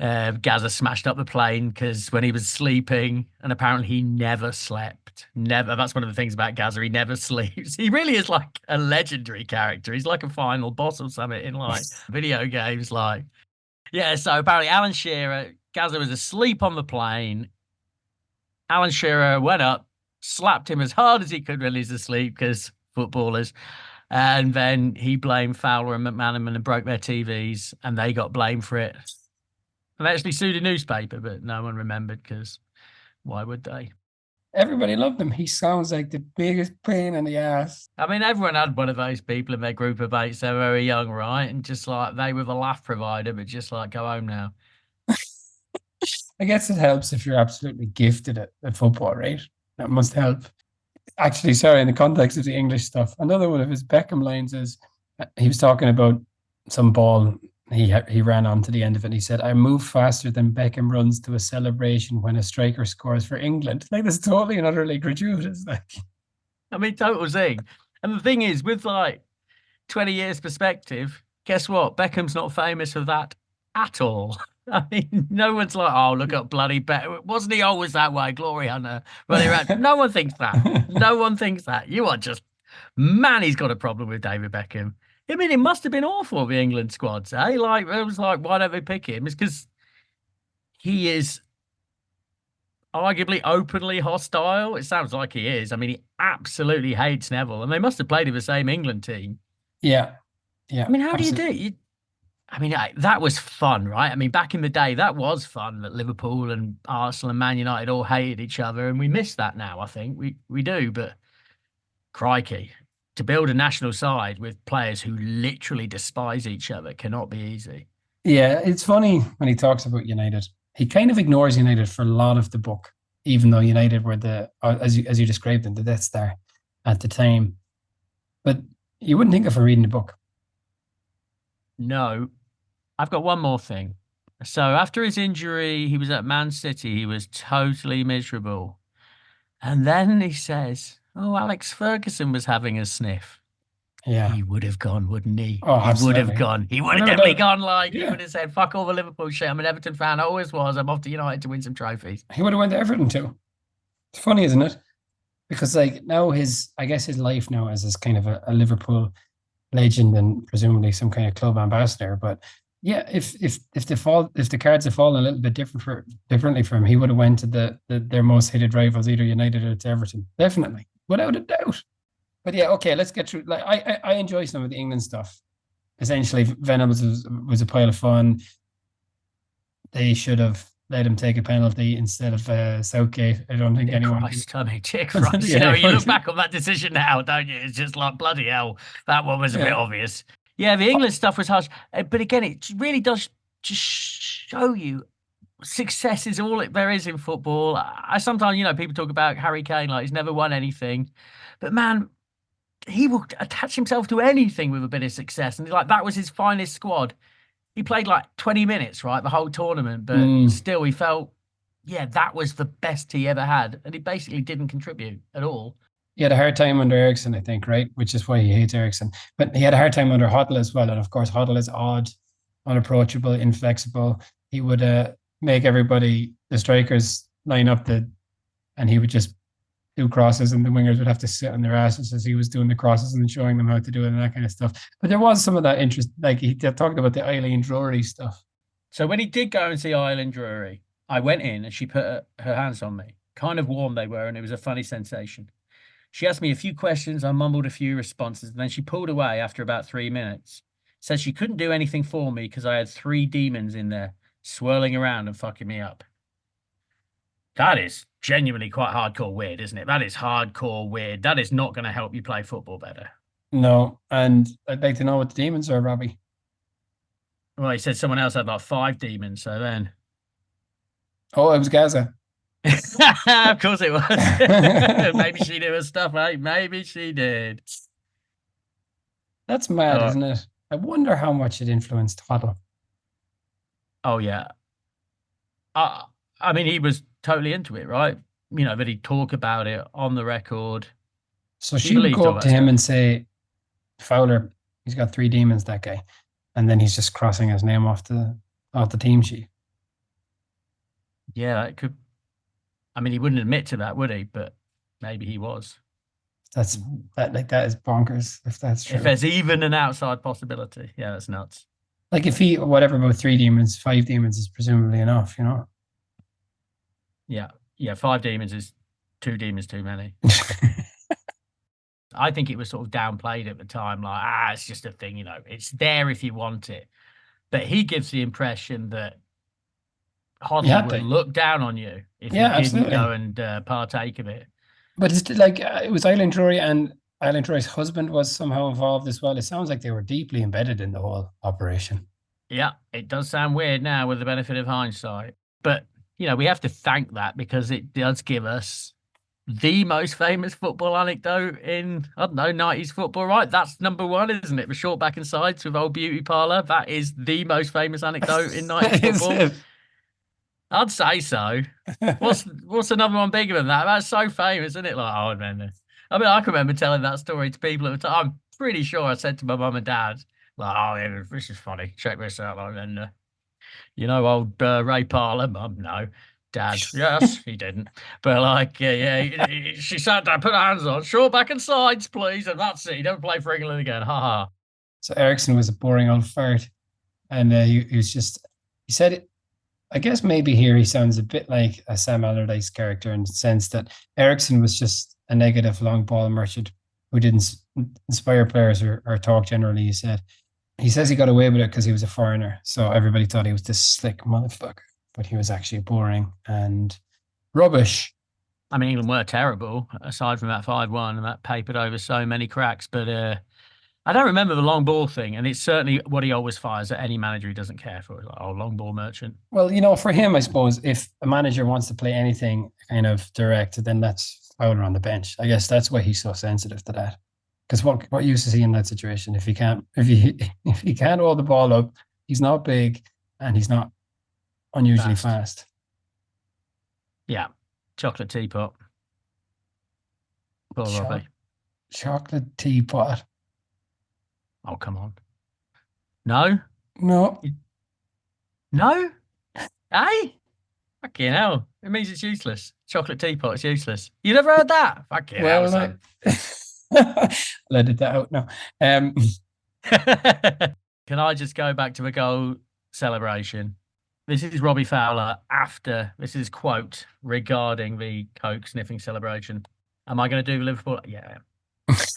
Gaza smashed up the plane because when he was sleeping, and apparently he never slept. Never. That's one of the things about Gaza. He never sleeps. He really is like a legendary character. He's like a final boss or something in like video games. Like, yeah. So apparently Alan Shearer, Gaza was asleep on the plane. Alan Shearer went up, slapped him as hard as he could when he's asleep because footballers. And then he blamed Fowler and McManaman and broke their TVs, and they got blamed for it. And they actually sued a newspaper, but no one remembered because why would they? Everybody loved him. He sounds like the biggest pain in the ass. I mean, everyone had one of those people in their group of mates. They were very young, right? And just like they were the laugh provider, but just like go home now. I guess it helps if you're absolutely gifted at football, right? That must help. Actually, sorry, in the context of the English stuff, another one of his Beckham lines is he was talking about some ball. He ran on to the end of it and he said, I move faster than Beckham runs to a celebration when a striker scores for England. Like, that's totally and utterly gratuitous. Like, I mean, total zing. And the thing is, with like 20 years perspective, guess what? Beckham's not famous for that at all. I mean, no one's like, oh, look at bloody Beckham. Wasn't he always that way? Glory hunter. Running around. No one thinks that. No one thinks that. You are just, man, he's got a problem with David Beckham. I mean, it must have been awful, the England squads, eh? Like, it was like, why don't they pick him? It's because he is arguably openly hostile. It sounds like he is. I mean, he absolutely hates Neville, and they must have played in the same England team. Yeah. I mean, how absolutely. Do you do it? I mean, that was fun, right? I mean, back in the day, that was fun that Liverpool and Arsenal and Man United all hated each other, and we miss that now, I think. We do, but crikey, to build a national side with players who literally despise each other cannot be easy. Yeah, it's funny when he talks about United. He kind of ignores United for a lot of the book, even though United were the, as you described them, the Death Star at the time. But you wouldn't think of for reading the book. No. I've got one more thing. So after his injury, he was at Man City. He was totally miserable. And then he says, oh, Alex Ferguson was having a sniff. Yeah. He would have gone, wouldn't he? Oh, he absolutely. would have gone. He would have definitely gone like, he would have said, fuck all the Liverpool shit. I'm an Everton fan. I always was. I'm off to United to win some trophies. He would have went to Everton too. It's funny, isn't it? Because like now I guess his life now is kind of a Liverpool legend and presumably some kind of club ambassador. But yeah, if the cards had fallen a little bit differently for him, he would have went to their most hated rivals, either United or to Everton. Definitely, without a doubt. But yeah, okay, let's get through. Like I enjoy some of the England stuff. Essentially, Venables was a pile of fun. They should have let him take a penalty instead of Southgate. I don't think anyone. Christ, I mean, dear Christ. Yeah, you look back on that decision now, don't you? It's just like, bloody hell, that one was a bit obvious. Yeah, the England stuff was harsh. But again, it really does just show you success is all there is in football. I sometimes, people talk about Harry Kane like he's never won anything. But man, he will attach himself to anything with a bit of success. And like that was his finest squad. He played like 20 minutes, right, the whole tournament. But still, he felt, that was the best he ever had. And he basically didn't contribute at all. He had a hard time under Ericsson, I think, right? Which is why he hates Ericsson. But he had a hard time under Hoddle as well. And of course, Hoddle is odd, unapproachable, inflexible. He would make everybody, the strikers, line up and he would just do crosses and the wingers would have to sit on their asses as he was doing the crosses and showing them how to do it and that kind of stuff. But there was some of that interest. Like he talked about the Eileen Drury stuff. So when he did go and see Eileen Drury, I went in and she put her hands on me. Kind of warm they were, and it was a funny sensation. She asked me a few questions. I mumbled a few responses, and then she pulled away after about 3 minutes. Said she couldn't do anything for me because I had 3 demons in there swirling around and fucking me up. That is genuinely quite hardcore weird, isn't it? That is hardcore weird. That is not going to help you play football better. No, and I'd like to know what the demons are, Robbie. Well, he said someone else had like 5 demons, so then. Oh, it was Gaza. Of course it was. Maybe she knew her stuff, right? Maybe she did. That's mad, isn't it? I wonder how much it influenced Hoddle. Oh, yeah. I mean, he was totally into it, right? That he'd talk about it on the record. So she would go up to him and say, Fowler, he's got 3 demons, that guy. And then he's just crossing his name off the team sheet. Yeah, that could. I mean, he wouldn't admit to that, would he? But maybe he was. That is bonkers, if that's true. If there's even an outside possibility. Yeah, that's nuts. Like if he, whatever, about 3 demons, 5 demons is presumably enough, Yeah, 5 demons is 2 demons too many. I think it was sort of downplayed at the time, like, it's just a thing, it's there if you want it. But he gives the impression that Hoddle had would to. look down on you if you Yeah, didn't absolutely. go and partake of it. But it's like it was Eileen Drury, and Eileen Drury's husband was somehow involved as well. It sounds like they were deeply embedded in the whole operation. Yeah, it does sound weird now with the benefit of hindsight. But, we have to thank that because it does give us the most famous football anecdote in, I don't know, 90s football, right? That's number one, isn't it? The short back and sides with old beauty parlour. That is the most famous anecdote in 90s football. I'd say so. What's another one bigger than that? That's so famous, isn't it? Like, I remember. I mean, I can remember telling that story to people at the time. I'm pretty sure I said to my mum and dad, like, "Oh, yeah, this is funny. Check this out." Like, and old Ray Parlour, mum, no. Dad, yes, he didn't. But like, she sat down, put her hands on, short back and sides, please, and that's it. He don't play for England again. Ha ha. So Ericsson was a boring old fart, and he was just. He said it. I guess maybe here he sounds a bit like a Sam Allardyce character in the sense that Ericsson was just a negative long ball merchant who didn't inspire players or talk generally. He says he got away with it because he was a foreigner, so everybody thought he was this slick motherfucker, but he was actually boring and rubbish. I mean, England were terrible aside from that 5-1, and that papered over so many cracks. But I don't remember the long ball thing, and it's certainly what he always fires at any manager he doesn't care for. Like, oh, long ball merchant. Well, for him, I suppose if a manager wants to play anything kind of direct, then that's Fowler on the bench. I guess that's why he's so sensitive to that. Because what use is he in that situation if he can't hold the ball up, he's not big and he's not unusually fast. Yeah, chocolate teapot. Poor Robbie. Chocolate teapot. Oh, come on. No? No. No? Hey? Fucking hell. It means it's useless. Chocolate teapot is useless. You never heard that? Fucking hell. Let it out now. Can I just go back to a goal celebration? This is Robbie Fowler after, this is quote regarding the coke sniffing celebration. Am I going to do Liverpool? Yeah.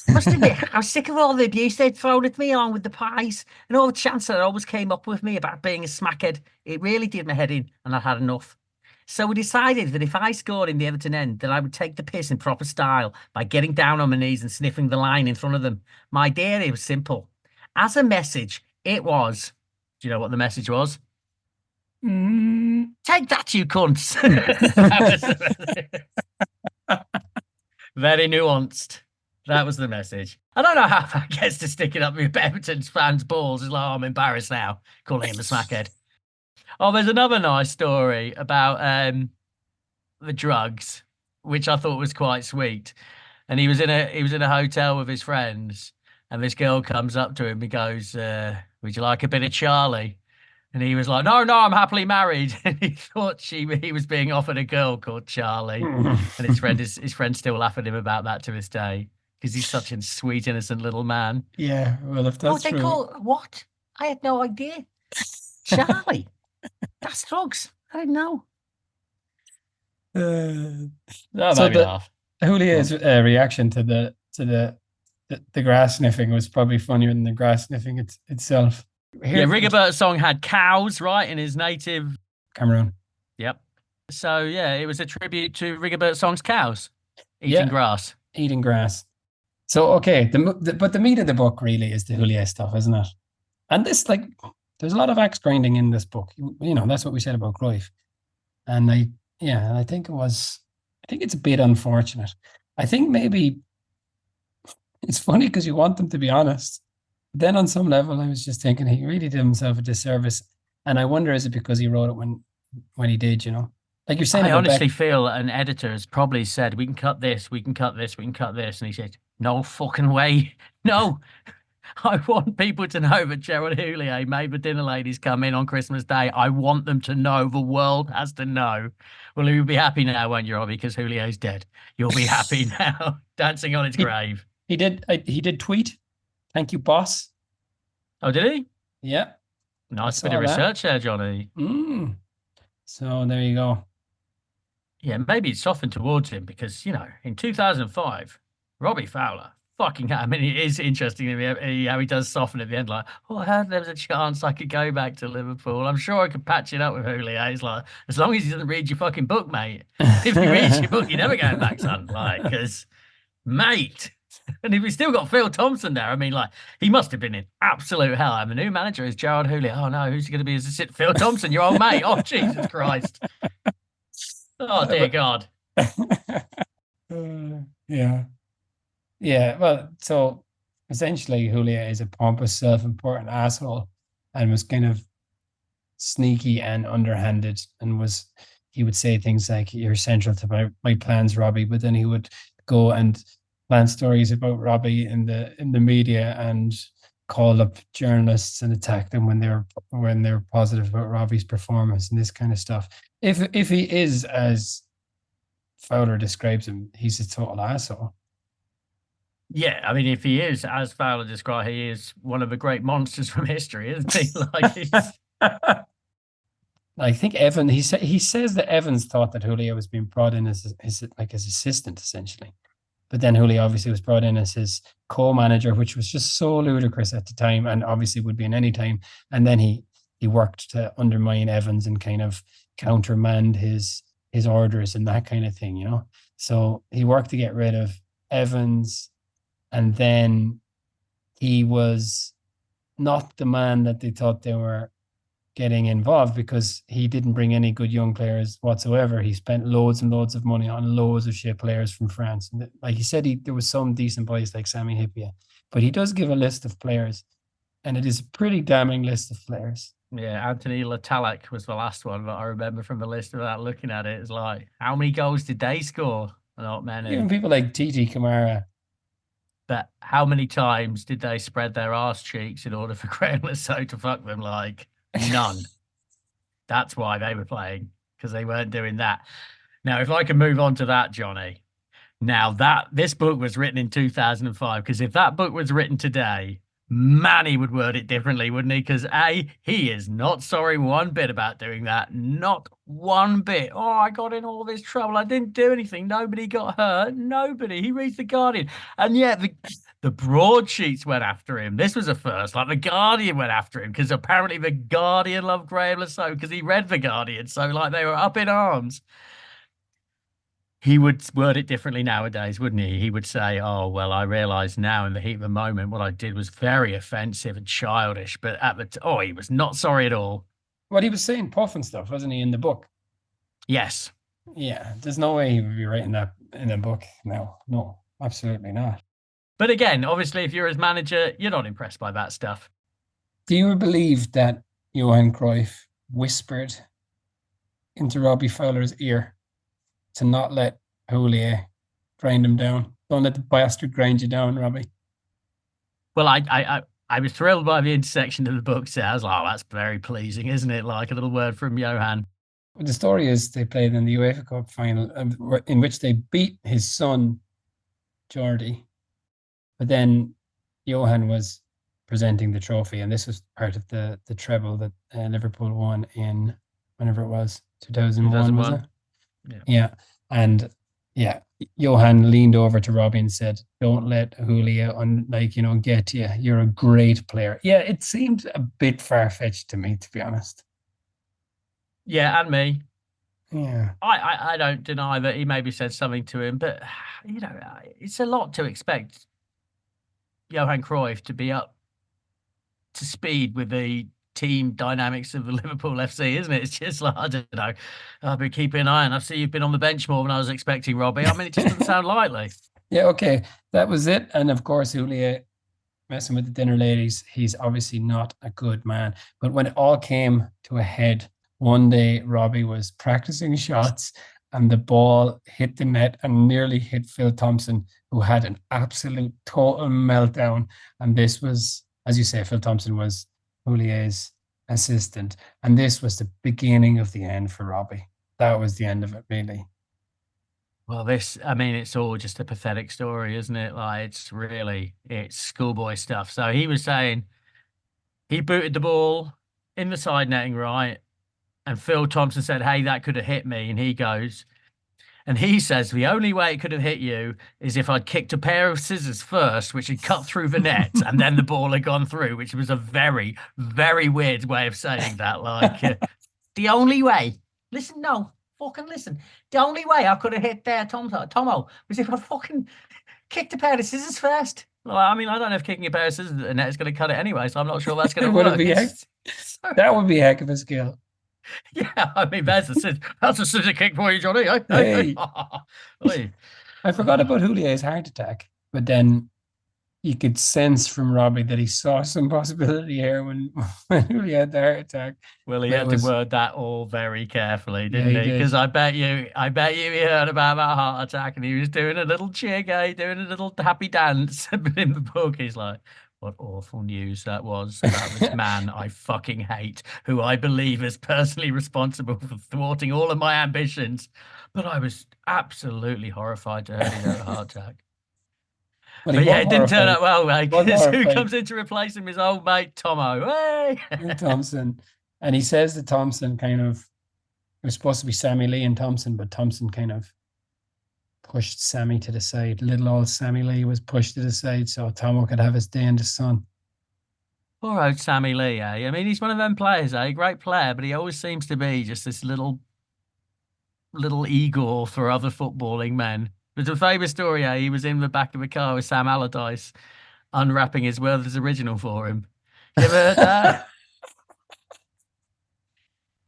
Must admit, I was sick of all the abuse they'd thrown at me along with the pies and all the chants that always came up with me about being a smackhead. It really did my head in, and I had enough. So we decided that if I scored in the Everton end, that I would take the piss in proper style by getting down on my knees and sniffing the line in front of them. My idea was simple. As a message, it was, do you know what the message was? Take that, you cunts. Very nuanced. That was the message. I don't know how that gets to sticking up with Everton's fans' balls. It's like, oh, I'm embarrassed now, calling him a smackhead. Oh, there's another nice story about the drugs, which I thought was quite sweet. And he was in a hotel with his friends, and this girl comes up to him and goes, "Would you like a bit of Charlie?" And he was like, "No, I'm happily married." And he thought he was being offered a girl called Charlie. And his friend still laugh at him about that to this day because he's such a sweet, innocent little man. Yeah, well, if that's true. What? I had no idea. Charlie. That's drugs. I didn't know. That made me laugh. Julio's reaction to the grass sniffing was probably funnier than the grass sniffing itself. Rigobert's song had cows, right, in his native Cameroon. Yep. So yeah, it was a tribute to Rigobert's song's cows eating grass. Eating grass. So okay, but the meat of the book really is the Julio stuff, isn't it? And this, like, there's a lot of axe grinding in this book. That's what we said about Cruyff. And I think it's a bit unfortunate. I think maybe it's funny because you want them to be honest. Then on some level, I was just thinking he really did himself a disservice. And I wonder, is it because he wrote it when he did, Like you're saying. I honestly feel an editor has probably said, we can cut this, we can cut this, we can cut this. And he said, no fucking way. No. I want people to know that Gerald Houllier made the dinner ladies come in on Christmas Day. I want them to know. The world has to know. Well, you'll be happy now, won't you, Robbie? Because Houlier's dead. You'll be happy now, dancing on his grave. He did tweet. Thank you, boss. Oh, did he? Yeah. Nice bit of research there, Johnny. So there you go. Yeah, maybe it's softened towards him because, in 2005, Robbie Fowler fucking, I mean, it is interesting to me how he does soften at the end, like, oh, I heard there was a chance I could go back to Liverpool. I'm sure I could patch it up with Julio. He's like, as long as he doesn't read your fucking book, mate. If he reads your book, you're never going back, son. Like, because, mate. And if we still got Phil Thompson there, I mean, like, he must have been in absolute hell. And the new manager is Gerard Houllier. Oh, no, who's going to be as assistant? Phil Thompson, your old mate. Oh, Jesus Christ. Oh, dear God. Yeah. Yeah. Well, so essentially, Houllier is a pompous, self-important asshole and was kind of sneaky and underhanded, and he would say things like, "You're central to my plans, Robbie," but then he would go and plan stories about Robbie in the media and call up journalists and attack them when they're positive about Robbie's performance and this kind of stuff. If he is as Fowler describes him, he's a total asshole. Yeah, I mean, if he is, as Fowler described, he is one of the great monsters from history, isn't he? I think he says that Evans thought that Julio was being brought in as his assistant, essentially. But then Julio obviously was brought in as his co-manager, which was just so ludicrous at the time, and obviously would be in any time. And then he worked to undermine Evans and kind of countermand his orders and that kind of thing, you know. So he worked to get rid of Evans, and then he was not the man that they thought they were getting involved, because he didn't bring any good young players whatsoever. He spent loads and loads of money on loads of shit players from France. And like he said, there was some decent boys like Sami Hyypiä, but he does give a list of players, and it is a pretty damning list of players. Yeah, Anthony Letalak was the last one that I remember from the list without looking at it. It's like, how many goals did they score? Not many. Even people like Titi Kamara. But how many times did they spread their arse cheeks in order for Graham Lasso to fuck them? Like, none. That's why they were playing, because they weren't doing that. Now, if I can move on to that, Johnny. Now, this book was written in 2005, because if that book was written today, man, he would word it differently, wouldn't he? Because he is not sorry one bit about doing that. Not one bit. Oh, I got in all this trouble. I didn't do anything. Nobody got hurt. Nobody. He reads The Guardian. And yet the broadsheets went after him. This was a first. Like, The Guardian went after him because apparently The Guardian loved Graham Lasso because he read The Guardian. So, like, they were up in arms. He would word it differently nowadays, wouldn't he? He would say, oh, well, I realise now in the heat of the moment what I did was very offensive and childish. But he was not sorry at all. Well, he was saying puff and stuff, wasn't he, in the book? Yes. Yeah, there's no way he would be writing that in a book. No, absolutely not. But again, obviously, if you're his manager, you're not impressed by that stuff. Do you believe that Johan Cruyff whispered into Robbie Fowler's ear to not let Houllier grind him down? Don't let the bastard grind you down, Robbie. Well, I was thrilled by the intersection of the book. So I was like, oh, that's very pleasing, isn't it? Like a little word from Johan. Well, the story is they played in the UEFA Cup final, in which they beat his son, Jordi. But then Johan was presenting the trophy, and this was part of the treble that Liverpool won in, whenever it was, 2001, was it? Yeah. And yeah, Johan leaned over to Robbie and said, don't let Houllier get you. You're a great player. Yeah, it seemed a bit far-fetched to me, to be honest. Yeah, and me. Yeah. I don't deny that he maybe said something to him, but, it's a lot to expect Johan Cruyff to be up to speed with the team dynamics of the Liverpool FC, isn't it? It's just like, I don't know. I've been keeping an eye on. I see you've been on the bench more than I was expecting, Robbie. I mean, it just doesn't sound likely. Yeah, okay. That was it. And of course, Houllier messing with the dinner ladies. He's obviously not a good man. But when it all came to a head, one day Robbie was practicing shots and the ball hit the net and nearly hit Phil Thompson, who had an absolute total meltdown. And this was, as you say, Phil Thompson was Houlier's assistant. And this was the beginning of the end for Robbie. That was the end of it, really. Well, it's all just a pathetic story, isn't it? Like, it's schoolboy stuff. So he was saying he booted the ball in the side netting, right? And Phil Thompson said, hey, that could have hit me. And he goes, And he says the only way it could have hit you is if I'd kicked a pair of scissors first, which had cut through the net, and then the ball had gone through, which was a very, very weird way of saying that. Like, the only way, listen, no, fucking listen. The only way I could have hit Tomo was if I fucking kicked a pair of scissors first. Well, I mean, I don't know if kicking a pair of scissors at the net is going to cut it anyway, so I'm not sure that's going to work. That would be a heck of a skill. Yeah, I mean, that's a scissor kick for you, Johnny. Hey. I forgot about Julio's heart attack, but then you could sense from Robbie that he saw some possibility here when Julio had the heart attack. Well, he had to word that all very carefully, didn't he? Because I bet you he heard about that heart attack and he was doing a little cheer, doing a little happy dance. But in the book, he's like, what awful news that was about this man I fucking hate, who I believe is personally responsible for thwarting all of my ambitions. But I was absolutely horrified to hear he had a heart attack. But yeah, it didn't turn out well, mate. Who comes in to replace him? His old mate, Tomo. Hey! Thompson. And he says that Thompson kind of, it was supposed to be Sammy Lee and Thompson, but Thompson kind of pushed Sammy to the side. Little old Sammy Lee was pushed to the side so Tomo could have his day in the sun. Poor old Sammy Lee, eh? I mean, he's one of them players, eh? Great player, but he always seems to be just this little Igor for other footballing men. There's a famous story, eh? He was in the back of a car with Sam Allardyce unwrapping his Werther's original for him. You ever heard that?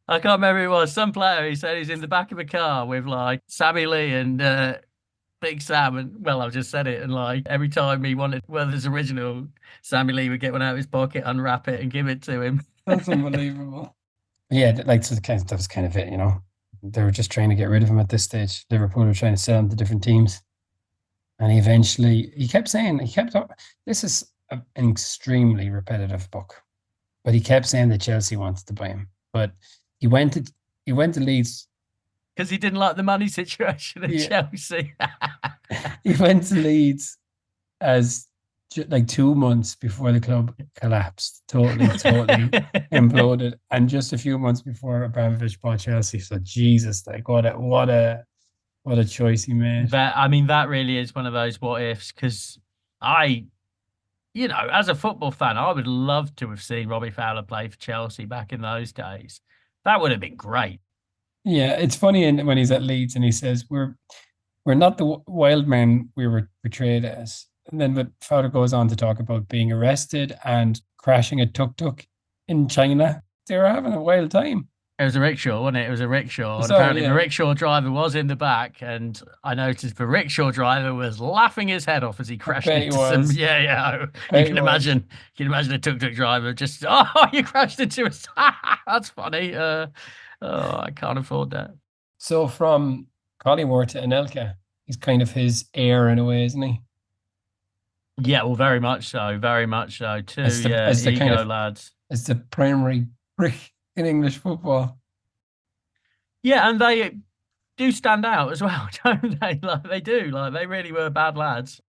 I can't remember who it was. Some player, he said he's in the back of a car with like Sammy Lee and Big Sam, and well, I've just said it, and like every time he wanted Werther's original, Sammy Lee would get one out of his pocket, unwrap it, and give it to him. That's unbelievable. Yeah, like so that was kind of it, you know. They were just trying to get rid of him at this stage. Liverpool were trying to sell him to different teams, and he kept saying, this is an extremely repetitive book, but he kept saying that Chelsea wanted to buy him, but he went to Leeds. Because he didn't like the money situation at Chelsea. He went to Leeds as like 2 months before the club collapsed, totally imploded, and just a few months before Abramovich bought Chelsea. So Jesus, like what a choice he made. That really is one of those what ifs. Because as a football fan, I would love to have seen Robbie Fowler play for Chelsea back in those days. That would have been great. Yeah, it's funny when he's at Leeds and he says, we're not the wild men we were portrayed as. And then but Fowler goes on to talk about being arrested and crashing a tuk-tuk in China. They were having a wild time. It was a rickshaw, wasn't it? It was a rickshaw. And apparently the rickshaw driver was in the back, and I noticed the rickshaw driver was laughing his head off as he crashed into some... Yeah. You can imagine a tuk-tuk driver just, you crashed into us. That's funny. I can't afford that. So from Collymore to Anelka, he's kind of his heir in a way, isn't he? Yeah, well, very much so too. As the ego lads. It's the primary brick in English football. Yeah, and they do stand out as well, don't they? Like they do. Like they really were bad lads.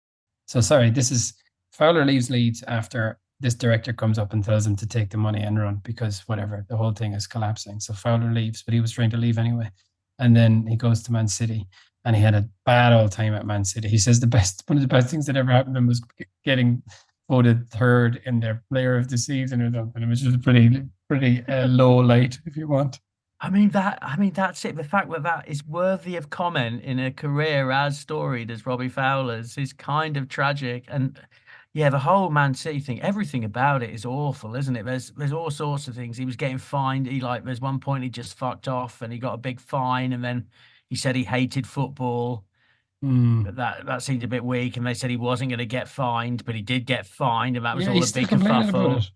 So sorry, this is Fowler leaves Leeds after this director comes up and tells him to take the money and run because whatever, the whole thing is collapsing. So Fowler leaves, but he was trying to leave anyway. And then he goes to Man City and he had a bad old time at Man City. He says one of the best things that ever happened to him was getting voted third in their player of the season or something. It was just pretty low light, if you want. That's it. The fact that is worthy of comment in a career as storied as Robbie Fowler's is kind of tragic. And yeah, the whole Man City thing, everything about it is awful, isn't it? There's all sorts of things. He was getting fined. There's one point he just fucked off and he got a big fine, and then he said he hated football. But that seemed a bit weak, and they said he wasn't going to get fined, but he did get fined, and that was all a big kerfuffle.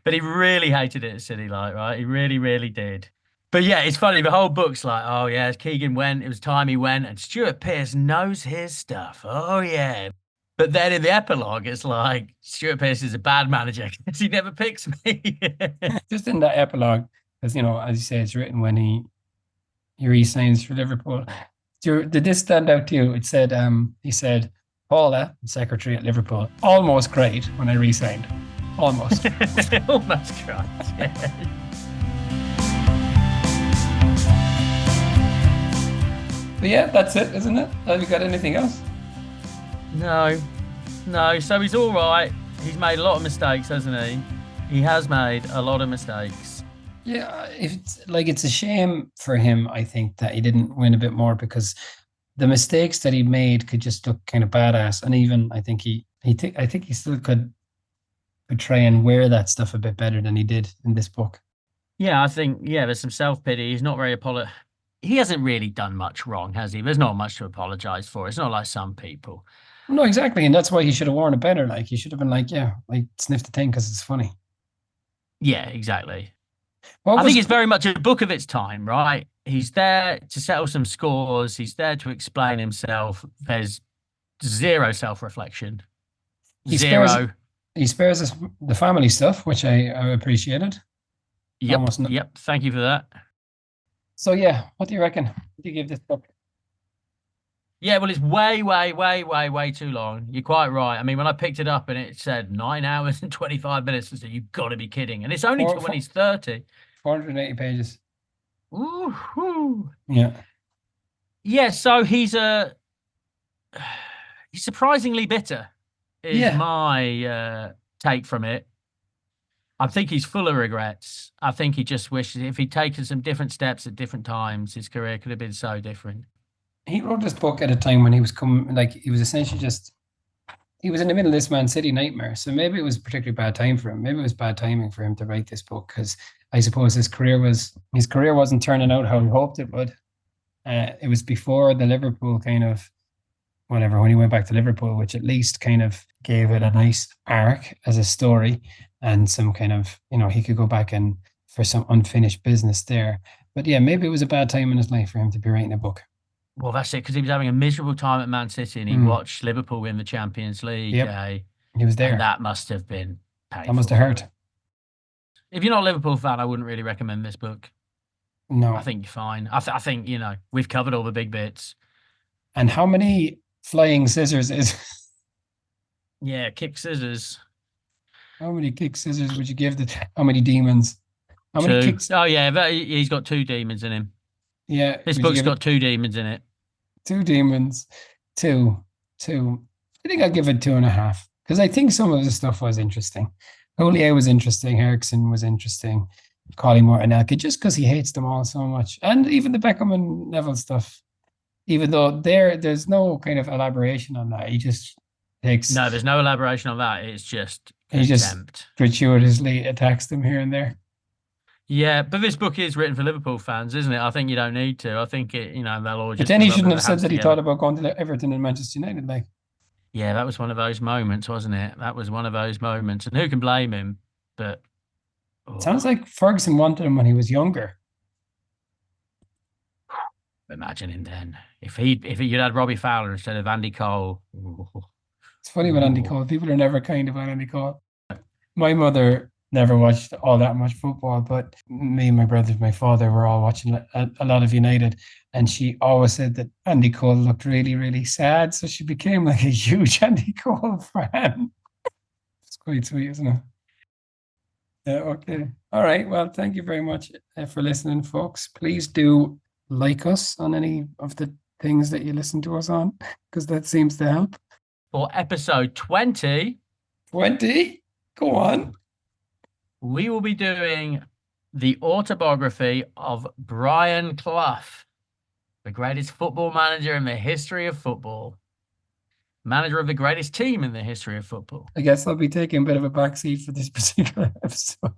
But he really hated it at City, right? He really, really did. But yeah, it's funny. The whole book's like, oh yeah, Keegan went. It was time he went, and Stuart Pearce knows his stuff. Oh yeah. But then in the epilogue, it's like Stuart Pearce is a bad manager because he never picks me. Just in that epilogue, because as you say, it's written when he re-signs for Liverpool. Did this stand out to you? It said, he said, Paula, secretary at Liverpool, almost cried when I re-signed. Almost. Almost cried, yeah. But yeah, that's it, isn't it? Have you got anything else? No. So he's all right. He's made a lot of mistakes, hasn't he? He has made a lot of mistakes. Yeah, it's a shame for him, I think, that he didn't win a bit more, because the mistakes that he made could just look kind of badass. And even I think I think he still could try and wear that stuff a bit better than he did in this book. Yeah, I think, there's some self-pity. He's not very he hasn't really done much wrong, has he? There's not much to apologize for. It's not like some people. No, exactly. And that's why he should have worn it better. Like, he should have been like, yeah, like, sniff the thing because it's funny. Yeah, exactly. I think it's very much a book of its time, right? He's there to settle some scores. He's there to explain himself. There's zero self-reflection. Zero. He spares us the family stuff, which I appreciated. Yep. Thank you for that. So yeah, what do you reckon? What do you give this book? Yeah, well, it's way, way, way, way, way too long. You're quite right. I mean, when I picked it up and it said 9 hours and 25 minutes, I said, you've got to be kidding. And it's only when he's 30. 480 pages. Ooh. Yeah. Yeah, so he's surprisingly bitter, is my take from it. I think he's full of regrets. I think he just wishes if he'd taken some different steps at different times, his career could have been so different. He wrote this book at a time when he was he was essentially he was in the middle of this Man City nightmare. So maybe it was a particularly bad time for him. Maybe it was bad timing for him to write this book, because I suppose his career wasn't turning out how he hoped it would. It was before the Liverpool kind of whatever, when he went back to Liverpool, which at least kind of gave it a nice arc as a story and some kind of, he could go back and for some unfinished business there. But yeah, maybe it was a bad time in his life for him to be writing a book. Well, that's it, because he was having a miserable time at Man City and he watched Liverpool win the Champions League. Yep. He was there. And that must have been painful. That must have hurt. If you're not a Liverpool fan, I wouldn't really recommend this book. No. I think you're fine. I think, we've covered all the big bits. And how many flying scissors is... Yeah, kick scissors. How many kick scissors would you give how many demons? How many kicks? Oh, yeah, he's got 2 demons in him. Yeah. This book's got 2 demons in it. 2 demons. 2. I think I'll give it 2.5, because I think some of the stuff was interesting. Joliet was interesting. Ericsson was interesting. Collymore and Elke, just because he hates them all so much. And even the Beckham and Neville stuff, even though there's no kind of elaboration on that. He just takes... No, there's no elaboration on that. It's just contempt. He just gratuitously attacks them here and there. Yeah, but this book is written for Liverpool fans, isn't it? I think you don't need to. I think it, they'll all just... But then he shouldn't have said that he thought about going to Everton and Manchester United, like. Yeah, that was one of those moments, wasn't it? That was one of those moments. And who can blame him? But... It sounds like Ferguson wanted him when he was younger. Imagine him then. If you'd had Robbie Fowler instead of Andy Cole. It's funny with Andy Cole. People are never kind about Andy Cole. My mother never watched all that much football, but me and my brothers, my father, were all watching a lot of United, and she always said that Andy Cole looked really, really sad, so she became like a huge Andy Cole fan. It's quite sweet, isn't it? Yeah, okay. All right. Well, thank you very much for listening, folks. Please do like us on any of the things that you listen to us on, because that seems to help. For episode 20. 20? Go on. We will be doing the autobiography of Brian Clough, the greatest football manager in the history of football. Manager of the greatest team in the history of football. I guess I'll be taking a bit of a backseat for this particular episode.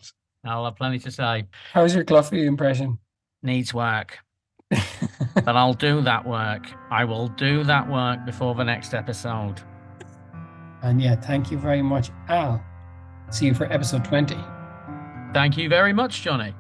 I'll have plenty to say. How's your Clough impression? Needs work. But I'll do that work. I will do that work before the next episode. And yeah, thank you very much, Al. See you for episode 20. Thank you very much, Johnny.